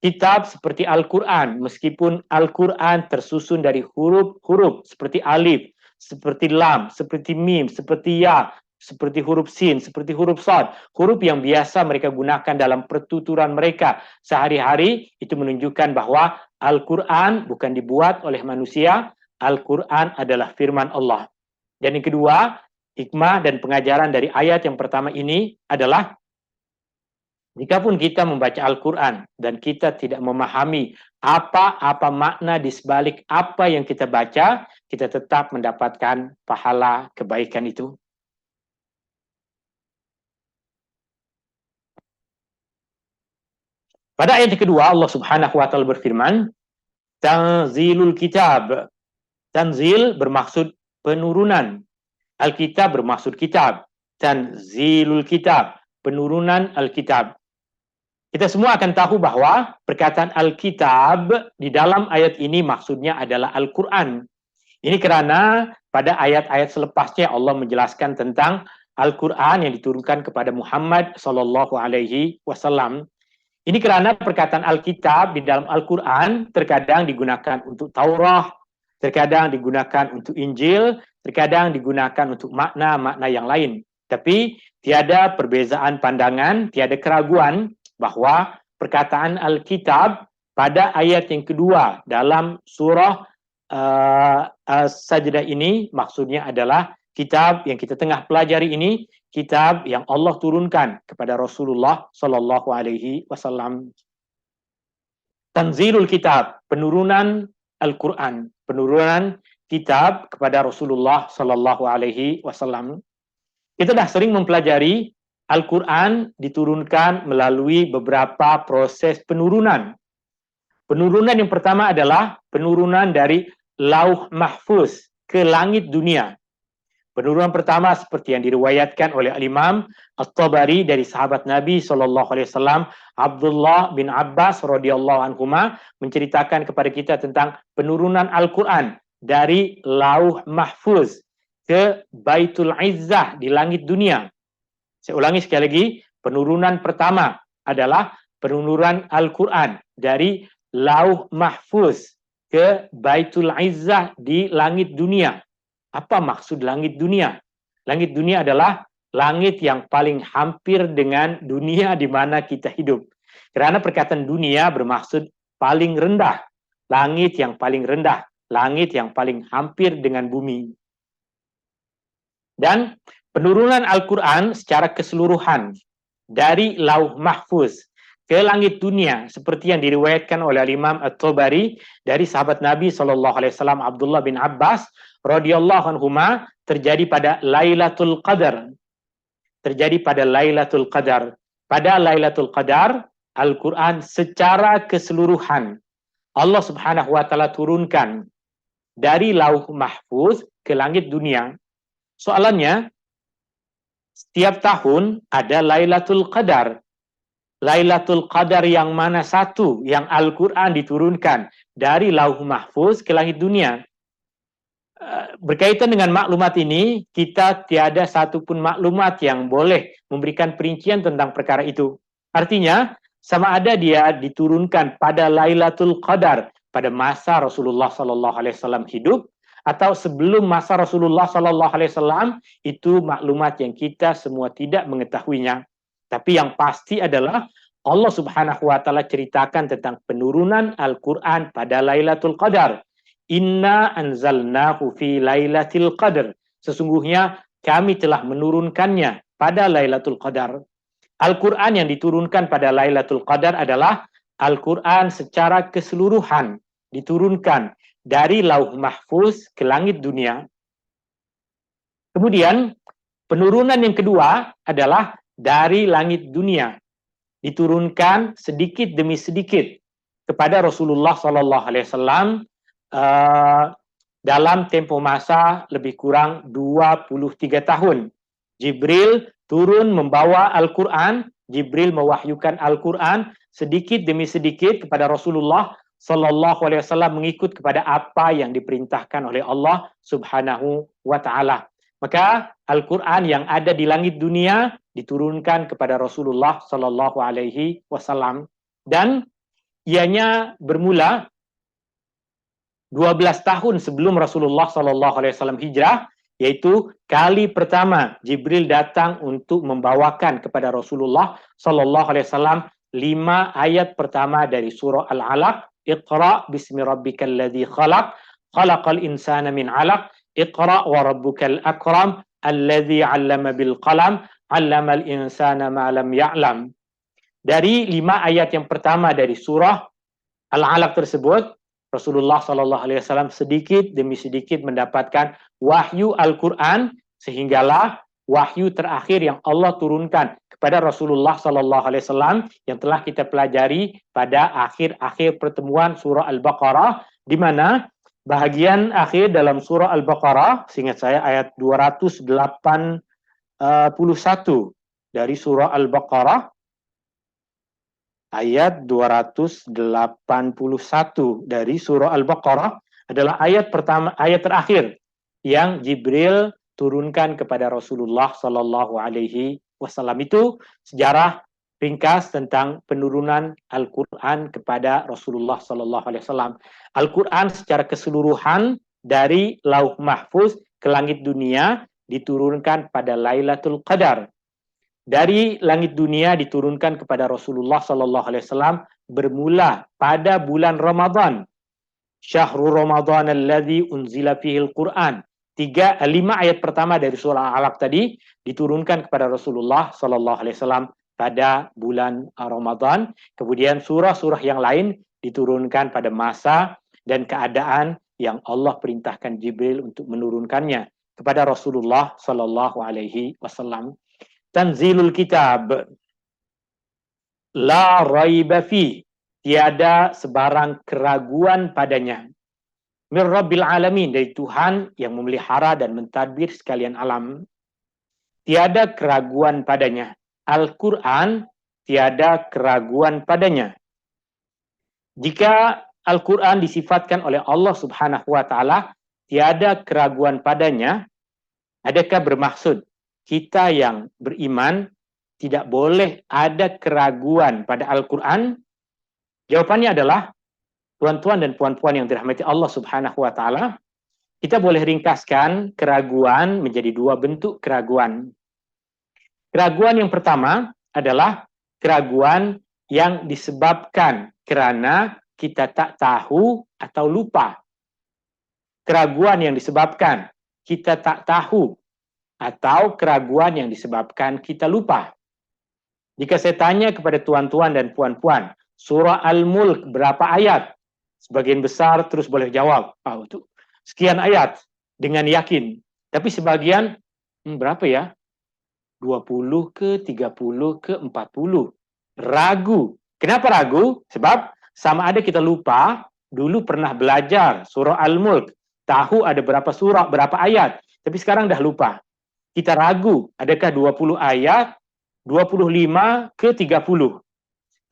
kitab seperti Al-Quran, meskipun Al-Quran tersusun dari huruf-huruf seperti alif, seperti lam, seperti mim, seperti ya, seperti huruf sin, seperti huruf sad, huruf yang biasa mereka gunakan dalam pertuturan mereka sehari-hari, itu menunjukkan bahwa Al-Quran bukan dibuat oleh manusia, Al-Quran adalah firman Allah. Dan yang kedua, hikmah dan pengajaran dari ayat yang pertama ini adalah jikapun kita membaca Al-Quran dan kita tidak memahami apa-apa makna di sebalik apa yang kita baca, kita tetap mendapatkan pahala kebaikan itu. Pada ayat kedua, Allah Subhanahu wa taala berfirman, Tanzilul Kitab. Tanzil bermaksud penurunan. Alkitab bermaksud kitab. Tanzilul Kitab, penurunan Alkitab. Kita semua akan tahu bahwa perkataan Alkitab di dalam ayat ini maksudnya adalah Al-Quran. Ini karena pada ayat-ayat selepasnya Allah menjelaskan tentang Al-Quran yang diturunkan kepada Muhammad Sallallahu Alaihi Wasallam. Ini karena perkataan Alkitab di dalam Al-Quran terkadang digunakan untuk Taurah, terkadang digunakan untuk Injil, terkadang digunakan untuk makna-makna yang lain. Tapi tiada perbezaan pandangan, tiada keraguan bahwa perkataan Alkitab pada ayat yang kedua dalam surah As-Sajdah ini maksudnya adalah kitab yang kita tengah pelajari ini, kitab yang Allah turunkan kepada Rasulullah Sallallahu Alaihi Wasallam. Tanzilul Kitab, penurunan Al-Quran, penurunan kitab kepada Rasulullah Sallallahu Alaihi Wasallam. Kita dah sering mempelajari Al-Quran diturunkan melalui beberapa proses penurunan. Penurunan yang pertama adalah penurunan dari Lauh Mahfuz ke langit dunia. Penurunan pertama seperti yang diriwayatkan oleh Al-Imam At-Tabari dari sahabat Nabi SAW, Abdullah bin Abbas radhiyallahu anhuma, menceritakan kepada kita tentang penurunan Al-Quran dari Lauh Mahfuz ke Baitul Izzah di langit dunia. Saya ulangi sekali lagi, penurunan pertama adalah penurunan Al-Quran dari Lauh Mahfuz ke Baitul Izzah di langit dunia. Apa maksud langit dunia? Langit dunia adalah langit yang paling hampir dengan dunia di mana kita hidup. Karena perkataan dunia bermaksud paling rendah. Langit yang paling rendah. Langit yang paling hampir dengan bumi. Dan penurunan Al-Quran secara keseluruhan dari Lauh Mahfuz ke langit dunia seperti yang diriwayatkan oleh Imam At-Tabari dari sahabat Nabi SAW Abdullah bin Abbas radhiyallahu anhuma terjadi pada Lailatul Qadar. Terjadi pada Lailatul Qadar. Pada Lailatul Qadar, Al-Quran secara keseluruhan Allah Subhanahu wa taala turunkan dari Lauh Mahfuz ke langit dunia. Soalannya, setiap tahun ada Lailatul Qadar. Lailatul Qadar yang mana satu yang Al-Quran diturunkan dari Lauh Mahfuz ke langit dunia? Berkaitan dengan maklumat ini, kita tiada satupun maklumat yang boleh memberikan perincian tentang perkara itu. Artinya, sama ada dia diturunkan pada Lailatul Qadar pada masa Rasulullah SAW hidup, atau sebelum masa Rasulullah SAW, itu maklumat yang kita semua tidak mengetahuinya. Tapi yang pasti adalah Allah Subhanahu wa taala ceritakan tentang penurunan Al-Quran pada Lailatul Qadar. Inna anzalnahu fi Lailatul Qadar. Sesungguhnya kami telah menurunkannya pada Lailatul Qadar. Al-Quran yang diturunkan pada Lailatul Qadar adalah Al-Quran secara keseluruhan diturunkan dari Lauh Mahfuz ke langit dunia. Kemudian penurunan yang kedua adalah dari langit dunia, diturunkan sedikit demi sedikit kepada Rasulullah SAW dalam tempo masa lebih kurang 23 tahun. Jibril turun membawa Al-Quran, Jibril mewahyukan Al-Quran sedikit demi sedikit kepada Rasulullah SAW mengikut kepada apa yang diperintahkan oleh Allah Subhanahu wa taala. Maka Al-Quran yang ada di langit dunia diturunkan kepada Rasulullah SAW. Dan Ianya bermula 12 tahun sebelum Rasulullah SAW hijrah, yaitu kali pertama Jibril datang untuk membawakan kepada Rasulullah SAW 5 ayat pertama dari surah Al-Alaq. Iqra bismi rabbikal ladzi khalaq, khalaqal insana min 'alaq, iqra wa rabbukal akram, alladzi 'allama bil qalam, 'allamal insana ma lam ya'lam. Dari 5 ayat yang pertama dari surah Al-Alaq tersebut, Rasulullah SAW sedikit demi sedikit mendapatkan wahyu Al-Quran, sehinggalah wahyu terakhir yang Allah turunkan kepada Rasulullah SAW yang telah kita pelajari pada akhir-akhir pertemuan surah Al-Baqarah, di mana bahagian akhir dalam surah Al-Baqarah, seingat saya ayat 281 dari surah Al-Baqarah, ayat 281 dari surah Al-Baqarah adalah ayat pertama, ayat terakhir yang Jibril turunkan kepada Rasulullah Sallallahu Alaihi Wasallam. Itu sejarah ringkas tentang penurunan Al-Quran kepada Rasulullah Sallallahu Alaihi Wasallam. Al-Quran secara keseluruhan dari Lauh Mahfuz ke langit dunia diturunkan pada Lailatul Qadar. Dari langit dunia diturunkan kepada Rasulullah Sallallahu Alaihi Wasallam bermula pada bulan Ramadan. Syahrul Ramadan alladzi unzila fihil Quran. 5 ayat pertama dari surah Al-Alaq tadi diturunkan kepada Rasulullah Sallallahu Alaihi Wasallam pada bulan Ramadan. Kemudian surah-surah yang lain diturunkan pada masa dan keadaan yang Allah perintahkan Jibril untuk menurunkannya kepada Rasulullah Sallallahu Alaihi Wasallam. Tanzilul kitab la raiba fi, tiada sebarang keraguan padanya. Mir rabbil alamin, dari Tuhan yang memelihara dan mentadbir sekalian alam. Tiada keraguan padanya. Al-Quran tiada keraguan padanya. Jika Al-Quran disifatkan oleh Allah Subhanahu wa taala tiada keraguan padanya, adakah bermaksud kita yang beriman tidak boleh ada keraguan pada Al-Quran? Jawabannya adalah, tuan-tuan dan puan-puan yang dirahmati Allah Subhanahu wa taala, kita boleh ringkaskan keraguan menjadi 2 bentuk keraguan. Keraguan yang pertama adalah keraguan yang disebabkan karena kita tak tahu atau lupa. Keraguan yang disebabkan kita tak tahu atau keraguan yang disebabkan kita lupa. Jika saya tanya kepada tuan-tuan dan puan-puan, surah Al-Mulk berapa ayat? Sebagian besar terus boleh jawab, itu sekian ayat dengan yakin. Tapi sebagian, berapa ya? 20 ke 30 ke 40. Ragu. Kenapa ragu? Sebab sama ada kita lupa, dulu pernah belajar surah Al-Mulk, tahu ada berapa surah, berapa ayat, tapi sekarang dah lupa. Kita ragu, adakah 20 ayat, 25 ke 30.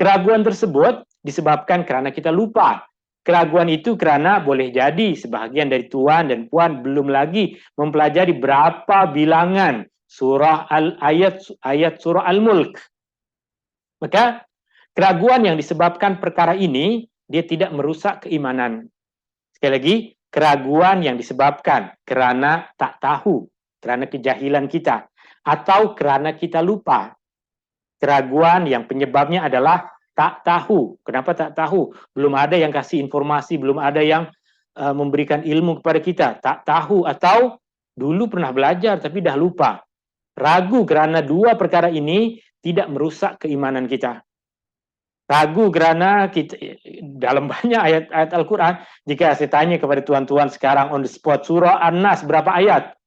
Keraguan tersebut disebabkan karena kita lupa. Keraguan itu karena boleh jadi sebahagian dari tuan dan puan belum lagi mempelajari berapa bilangan surah ayat surah Al-Mulk. Maka keraguan yang disebabkan perkara ini, dia tidak merusak keimanan. Sekali lagi, keraguan yang disebabkan karena tak tahu, karena kejahilan kita, atau karena kita lupa. Keraguan yang penyebabnya adalah tak tahu. Kenapa tak tahu? Belum ada yang kasih informasi, belum ada yang memberikan ilmu kepada kita. Tak tahu atau dulu pernah belajar tapi dah lupa. Ragu karena 2 perkara ini tidak merusak keimanan kita. Ragu karena kita, dalam banyak ayat-ayat Al-Quran, jika saya tanya kepada tuan-tuan sekarang on the spot, surah An-Nas berapa ayat?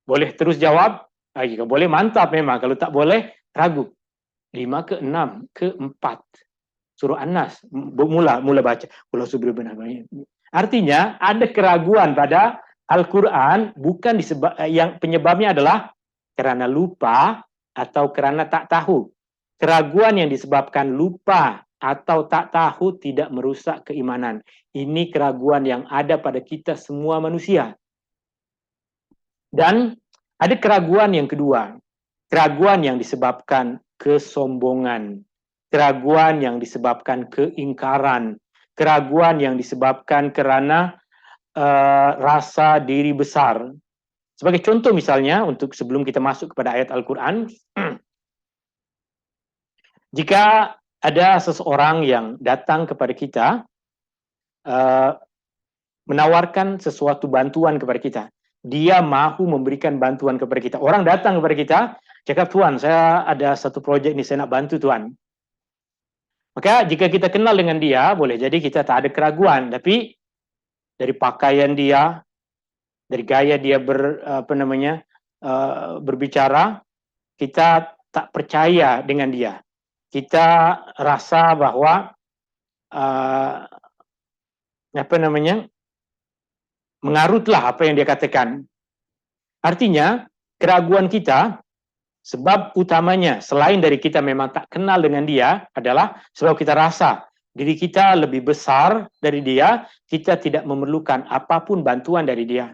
Boleh terus jawab? Jika boleh, mantap memang. Kalau tak boleh, ragu. 5 ke 6 ke 4. Surah An-Nas. Mula baca. Artinya, ada keraguan pada Al-Quran, bukan yang penyebabnya adalah karena lupa atau karena tak tahu. Keraguan yang disebabkan lupa atau tak tahu tidak merusak keimanan. Ini keraguan yang ada pada kita semua manusia. Dan ada keraguan yang kedua, keraguan yang disebabkan kesombongan. keraguan yang disebabkan keingkaran, keraguan yang disebabkan karena rasa diri besar. Sebagai contoh misalnya, untuk sebelum kita masuk kepada ayat Al-Quran, jika ada seseorang yang datang kepada kita, menawarkan sesuatu bantuan kepada kita, dia mahu memberikan bantuan kepada kita. Orang datang kepada kita, cakap, "Tuan, saya ada satu proyek ini, saya nak bantu Tuan." Maka jika kita kenal dengan dia, boleh jadi kita tak ada keraguan, tapi dari pakaian dia, dari gaya dia berbicara, kita tak percaya dengan dia. Kita rasa bahwa mengarutlah apa yang dia katakan. Artinya, keraguan kita, sebab utamanya selain dari kita memang tak kenal dengan dia, adalah sebab kita rasa diri kita lebih besar dari dia, kita tidak memerlukan apapun bantuan dari dia.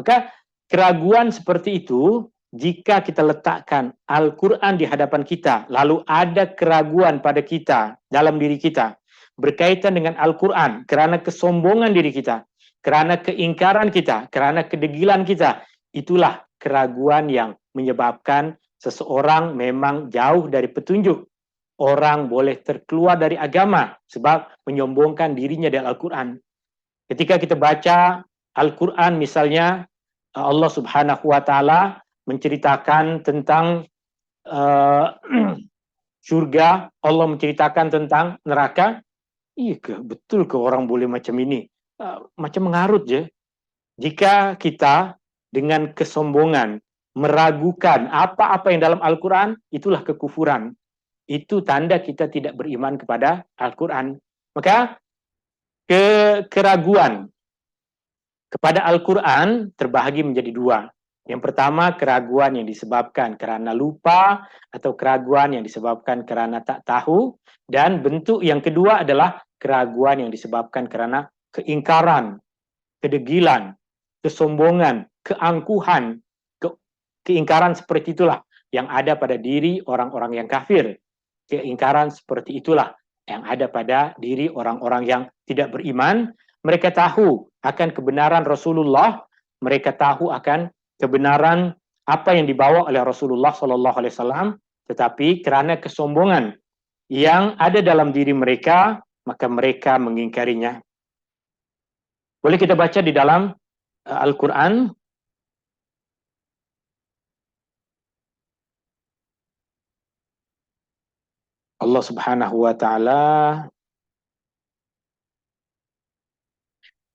Maka keraguan seperti itu, jika kita letakkan Al-Quran di hadapan kita, lalu ada keraguan pada kita, dalam diri kita, berkaitan dengan Al-Quran, kerana kesombongan diri kita, kerana keingkaran kita, kerana kedegilan kita, itulah keraguan yang menyebabkan seseorang memang jauh dari petunjuk. Orang boleh terkeluar dari agama sebab menyombongkan dirinya dari Al-Quran. Ketika kita baca Al-Quran misalnya, Allah Subhanahu wa Ta'ala menceritakan tentang surga, Allah menceritakan tentang neraka. Iya ke, betul ke orang boleh macam ini? Macam mengarut je. Jika kita dengan kesombongan meragukan apa-apa yang dalam Al-Quran, itulah kekufuran. Itu tanda kita tidak beriman kepada Al-Quran. Maka keraguan kepada Al-Quran terbahagi menjadi dua. Yang pertama, keraguan yang disebabkan kerana lupa, atau keraguan yang disebabkan kerana tak tahu. Dan bentuk yang kedua adalah keraguan yang disebabkan kerana keingkaran, kedegilan, kesombongan, keangkuhan. Keingkaran seperti itulah yang ada pada diri orang-orang yang kafir. Keingkaran seperti itulah yang ada pada diri orang-orang yang tidak beriman. Mereka tahu akan kebenaran Rasulullah, mereka tahu akan kebenaran apa yang dibawa oleh Rasulullah SAW, tetapi kerana kesombongan yang ada dalam diri mereka, maka mereka mengingkarinya. Boleh kita baca di dalam Al-Quran. Allah Subhanahu wa Ta'ala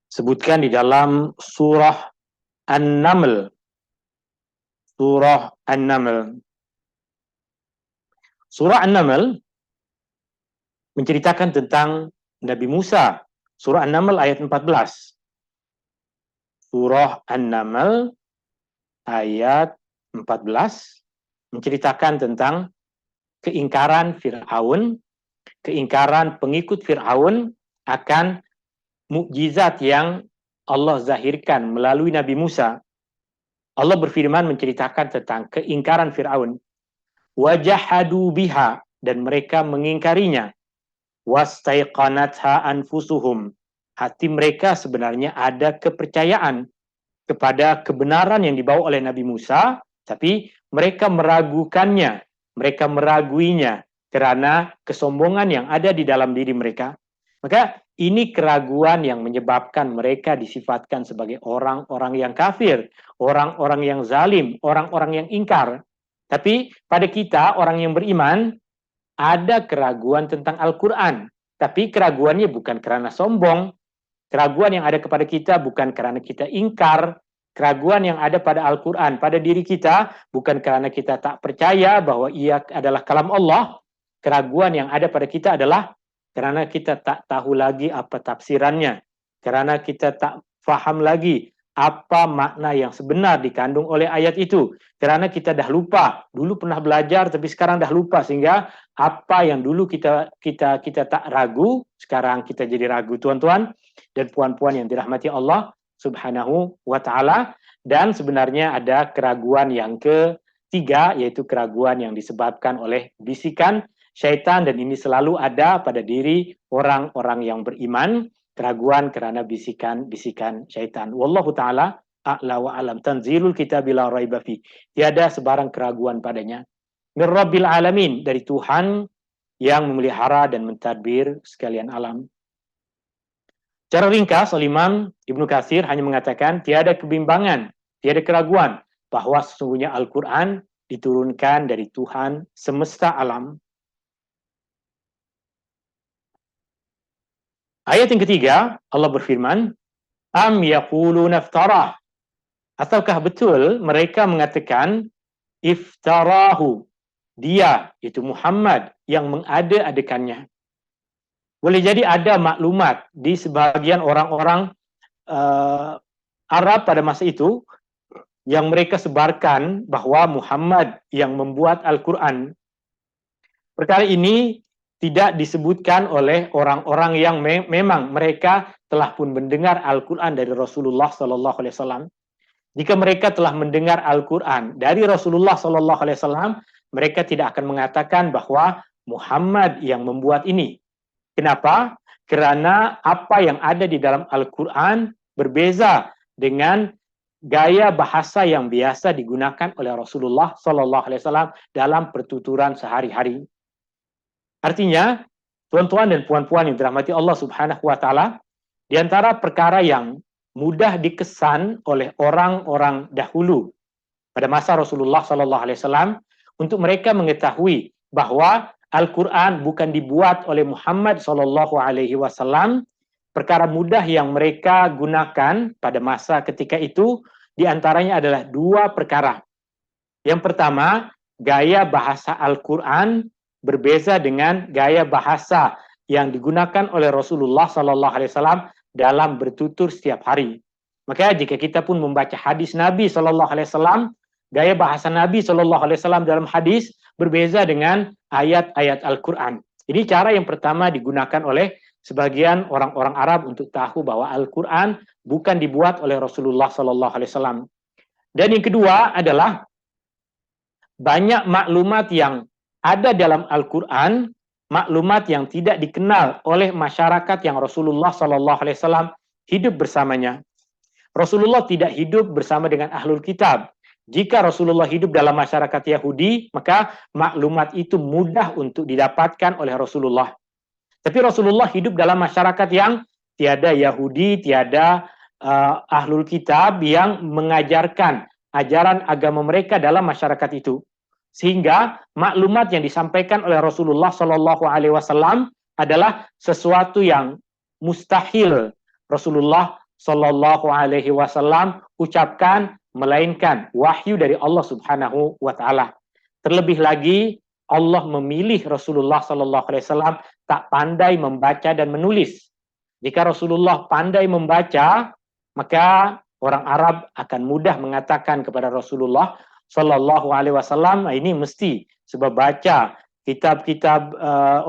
sebutkan di dalam surah An-Naml. Surah An-Naml. Surah An-Naml menceritakan tentang Nabi Musa. Surah An-Naml ayat 14. Surah An-Naml ayat 14 menceritakan tentang keingkaran Fir'aun, keingkaran pengikut Fir'aun akan mukjizat yang Allah zahirkan melalui Nabi Musa. Allah berfirman menceritakan tentang keingkaran Fir'aun. Wajahadu biha, dan mereka mengingkarinya. Wastaiqanatha anfusuhum, hati mereka sebenarnya ada kepercayaan kepada kebenaran yang dibawa oleh Nabi Musa, tapi mereka meragukannya, mereka meraguinya kerana kesombongan yang ada di dalam diri mereka. Maka ini keraguan yang menyebabkan mereka disifatkan sebagai orang-orang yang kafir, orang-orang yang zalim, orang-orang yang ingkar. Tapi pada kita, orang yang beriman, ada keraguan tentang Al-Quran. Tapi keraguannya bukan kerana sombong. Keraguan yang ada kepada kita bukan kerana kita ingkar. Keraguan yang ada pada Al-Quran, pada diri kita, bukan kerana kita tak percaya bahwa ia adalah kalam Allah. Keraguan yang ada pada kita adalah kerana kita tak tahu lagi apa tafsirannya. Kerana kita tak faham lagi apa makna yang sebenar dikandung oleh ayat itu. Kerana kita dah lupa. Dulu pernah belajar tapi sekarang dah lupa, sehingga apa yang dulu kita tak ragu, sekarang kita jadi ragu, tuan-tuan dan puan-puan yang dirahmati Allah Subhanahu wa Ta'ala. Dan sebenarnya ada keraguan yang ketiga, yaitu keraguan yang disebabkan oleh bisikan syaitan, dan ini selalu ada pada diri orang-orang yang beriman, keraguan karena bisikan-bisikan syaitan. Wallahu ta'ala a'la wa alam. Tanzilul kitabi la raiba fi. Tiada sebarang keraguan padanya. Min Rabbil alamin, dari Tuhan yang memelihara dan mentadbir sekalian alam. Secara ringkas, Imam Ibnu Katsir hanya mengatakan tiada kebimbangan, tiada keraguan bahwa sesungguhnya Al-Quran diturunkan dari Tuhan semesta alam. Ayat yang ketiga, Allah berfirman, Am yaquluna iftarah. Ataukah betul mereka mengatakan iftarahu, dia, itu Muhammad, yang mengada-adakannya. Boleh jadi ada maklumat di sebagian orang-orang Arab pada masa itu yang mereka sebarkan bahwa Muhammad yang membuat Al-Quran. Perkara ini tidak disebutkan oleh orang-orang yang memang mereka telah pun mendengar Al-Quran dari Rasulullah SAW. Jika mereka telah mendengar Al-Quran dari Rasulullah SAW, mereka tidak akan mengatakan bahwa Muhammad yang membuat ini. Kenapa? Karena apa yang ada di dalam Al-Quran berbeza dengan gaya bahasa yang biasa digunakan oleh Rasulullah SAW dalam pertuturan sehari-hari. Artinya, tuan-tuan dan puan-puan yang dirahmati Allah Subhanahu wa Ta'ala, di antara perkara yang mudah dikesan oleh orang-orang dahulu pada masa Rasulullah SAW untuk mereka mengetahui bahwa Al-Quran bukan dibuat oleh Muhammad SAW. Perkara mudah yang mereka gunakan pada masa ketika itu diantaranya adalah dua perkara. Yang pertama, gaya bahasa Al-Quran berbeza dengan gaya bahasa yang digunakan oleh Rasulullah SAW dalam bertutur setiap hari. Maka jika kita pun membaca hadis Nabi SAW, gaya bahasa Nabi SAW dalam hadis berbeza dengan ayat-ayat Al-Quran. Ini cara yang pertama digunakan oleh sebagian orang-orang Arab untuk tahu bahwa Al-Quran bukan dibuat oleh Rasulullah SAW. Dan yang kedua adalah banyak maklumat yang ada dalam Al-Quran, maklumat yang tidak dikenal oleh masyarakat yang Rasulullah SAW hidup bersamanya. Rasulullah tidak hidup bersama dengan Ahlul Kitab. Jika Rasulullah hidup dalam masyarakat Yahudi, maka maklumat itu mudah untuk didapatkan oleh Rasulullah. Tapi Rasulullah hidup dalam masyarakat yang tiada Yahudi, tiada Ahlul Kitab yang mengajarkan ajaran agama mereka dalam masyarakat itu. Sehingga maklumat yang disampaikan oleh Rasulullah SAW adalah sesuatu yang mustahil Rasulullah SAW ucapkan, melainkan wahyu dari Allah Subhanahu wa Ta'ala. Terlebih lagi, Allah memilih Rasulullah SAW tak pandai membaca dan menulis. Jika Rasulullah pandai membaca, maka orang Arab akan mudah mengatakan kepada Rasulullah SAW, ini mesti sebab baca kitab-kitab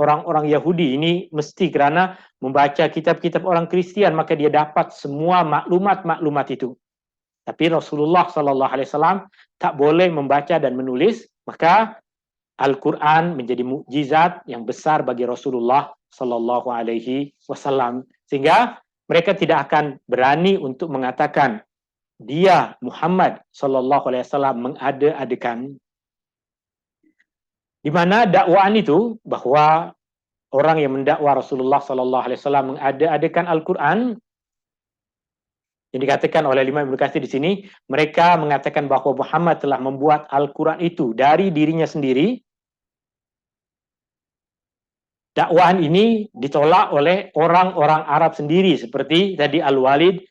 orang-orang Yahudi ini mesti karena membaca kitab-kitab orang Kristen, maka dia dapat semua maklumat-maklumat itu. Tapi Rasulullah SAW tak boleh membaca dan menulis, maka Al-Quran menjadi mukjizat yang besar bagi Rasulullah SAW. Sehingga mereka tidak akan berani untuk mengatakan dia Muhammad SAW mengada-adakan. Di mana dakwaan itu bahwa orang yang mendakwa Rasulullah SAW mengada-adakan Al-Quran, yang dikatakan oleh Imam Ibnu Katsir di sini, mereka mengatakan bahwa Muhammad telah membuat Al-Quran itu dari dirinya sendiri. Dakwaan ini ditolak oleh orang-orang Arab sendiri, seperti tadi Al-Walid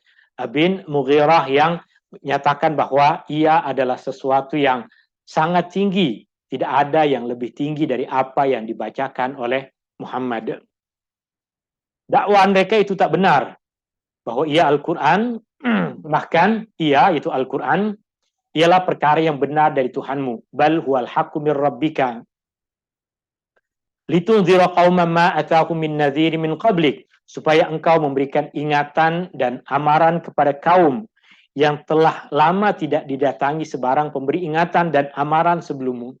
bin Mughirah yang menyatakan bahwa ia adalah sesuatu yang sangat tinggi, tidak ada yang lebih tinggi dari apa yang dibacakan oleh Muhammad. Dakwaan mereka itu tak benar, bahwa ia Al-Quran, bahkan ia, itu Al-Quran, ialah perkara yang benar dari Tuhanmu. Bal huwal haqqu mir rabbika. Litunzira qauman ma atahum min nadhiri min qablik. Supaya engkau memberikan ingatan dan amaran kepada kaum yang telah lama tidak didatangi sebarang pemberi ingatan dan amaran sebelummu.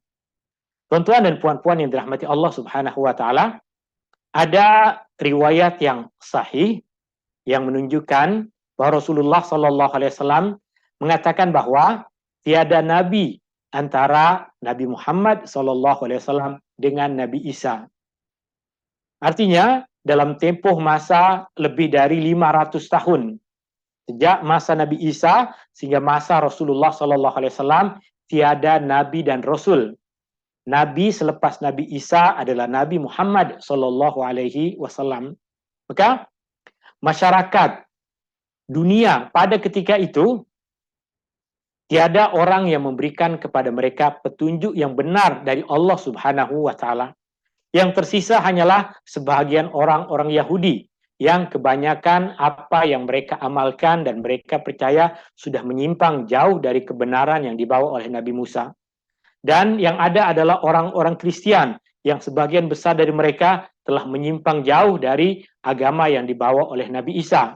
Tuan-tuan dan puan-puan yang dirahmati Allah Subhanahu wa taala, ada riwayat yang sahih yang menunjukkan bahwa Rasulullah Shallallahu alaihi wasallam mengatakan bahwa tiada nabi antara Nabi Muhammad Shallallahu alaihi wasallam dengan Nabi Isa. Artinya dalam tempoh masa lebih dari 500 tahun sejak masa Nabi Isa sehingga masa Rasulullah Shallallahu alaihi wasallam tiada nabi dan rasul. Nabi selepas Nabi Isa adalah Nabi Muhammad Shallallahu alaihi wasallam. Maka masyarakat dunia pada ketika itu tiada orang yang memberikan kepada mereka petunjuk yang benar dari Allah Subhanahu wa taala. Yang tersisa hanyalah sebahagian orang-orang Yahudi yang kebanyakan apa yang mereka amalkan dan mereka percaya sudah menyimpang jauh dari kebenaran yang dibawa oleh Nabi Musa. Dan yang ada adalah orang-orang Kristen yang sebagian besar dari mereka telah menyimpang jauh dari agama yang dibawa oleh Nabi Isa.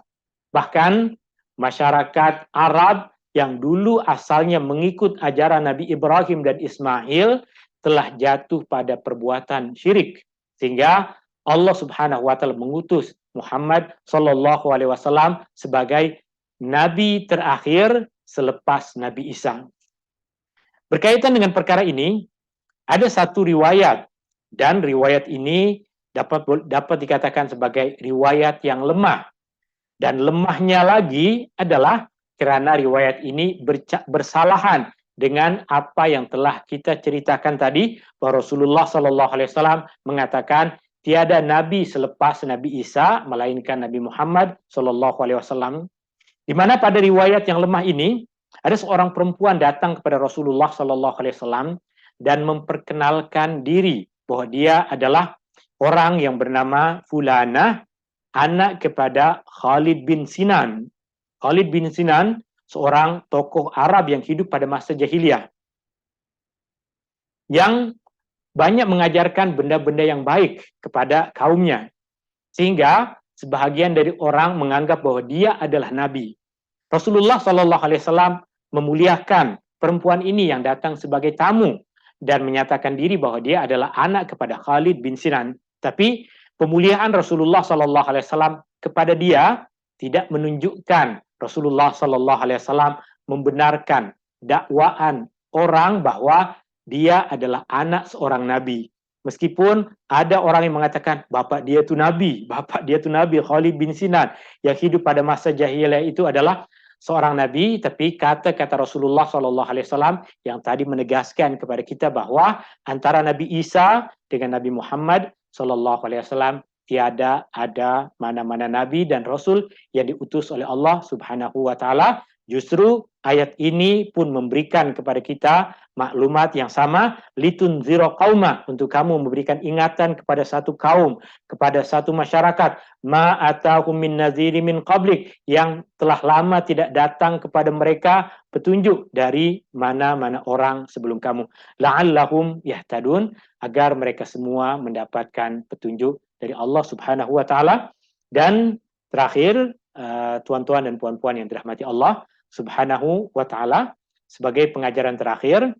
Bahkan masyarakat Arab yang dulu asalnya mengikut ajaran Nabi Ibrahim dan Ismail telah jatuh pada perbuatan syirik. Sehingga Allah Subhanahu wa taala mengutus Muhammad sallallahu alaihi wasallam sebagai nabi terakhir selepas Nabi Isa. Berkaitan dengan perkara ini, ada satu riwayat dan riwayat ini dapat dikatakan sebagai riwayat yang lemah. Dan lemahnya lagi adalah karena riwayat ini bersalahan dengan apa yang telah kita ceritakan tadi, bahwa Rasulullah Shallallahu alaihi wasallam mengatakan tiada nabi selepas Nabi Isa melainkan Nabi Muhammad Shallallahu alaihi wasallam. Di mana pada riwayat yang lemah ini ada seorang perempuan datang kepada Rasulullah Shallallahu alaihi wasallam dan memperkenalkan diri bahwa dia adalah orang yang bernama Fulanah, anak kepada Khalid bin Sinan. Khalid bin Sinan seorang tokoh Arab yang hidup pada masa jahiliyah, yang banyak mengajarkan benda-benda yang baik kepada kaumnya, sehingga sebahagian dari orang menganggap bahwa dia adalah nabi. Rasulullah Shallallahu alaihi wasallam memuliakan perempuan ini yang datang sebagai tamu dan menyatakan diri bahwa dia adalah anak kepada Khalid bin Sinan. Tapi pemuliaan Rasulullah Shallallahu alaihi wasallam kepada dia tidak menunjukkan Rasulullah Shallallahu alaihi wasallam membenarkan dakwaan orang bahwa dia adalah anak seorang nabi. Meskipun ada orang yang mengatakan bapak dia itu nabi, Khalid bin Sinan yang hidup pada masa jahiliyah itu adalah seorang nabi, tapi kata-kata Rasulullah Shallallahu alaihi wasallam yang tadi menegaskan kepada kita bahwa antara Nabi Isa dengan Nabi Muhammad Shallallahu alaihi wasallam tiada ada mana-mana nabi dan rasul yang diutus oleh Allah Subhanahu wa taala. Justru ayat ini pun memberikan kepada kita maklumat yang sama, litunzira qauma, untuk kamu memberikan ingatan kepada satu kaum, kepada satu masyarakat, ma atahum min naziri min qablik, yang telah lama tidak datang kepada mereka petunjuk dari mana-mana orang sebelum kamu, la'allahum yahtadun, agar mereka semua mendapatkan petunjuk dari Allah Subhanahu wa taala. Dan terakhir, tuan-tuan dan puan-puan yang dirahmati Allah Subhanahu wa taala, sebagai pengajaran terakhir,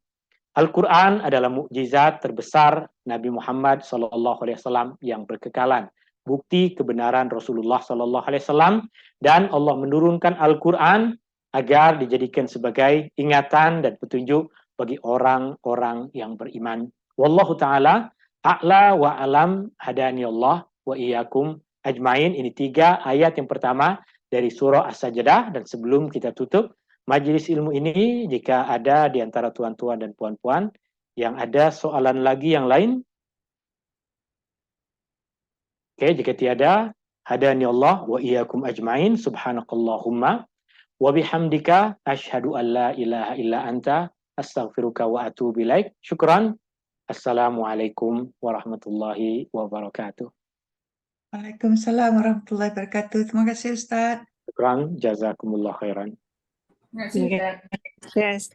Al-Quran adalah mukjizat terbesar Nabi Muhammad SAW yang berkekalan, bukti kebenaran Rasulullah SAW, dan Allah menurunkan Al-Quran agar dijadikan sebagai ingatan dan petunjuk bagi orang-orang yang beriman. Wallahu ta'ala a'la wa alam, hadani Allah wa iyyakum ajmain. Ini 3 ayat yang pertama dari surah As-Sajdah. Dan sebelum kita tutup majelis ilmu ini, jika ada di antara tuan-tuan dan puan-puan yang ada soalan lagi yang lain, oke, jika tiada, hadani Allah wa iyyakum ajmain, subhanakallahumma wa bihamdika asyhadu an la ilaha illa anta astaghfiruka wa atubu ilaik. Syukran. Assalamualaikum warahmatullahi wabarakatuh. Waalaikumsalam warahmatullahi wabarakatuh. Terima kasih Ustaz. Syukran, jazakumullah khairan. Terima kasih, Ustaz. Yes.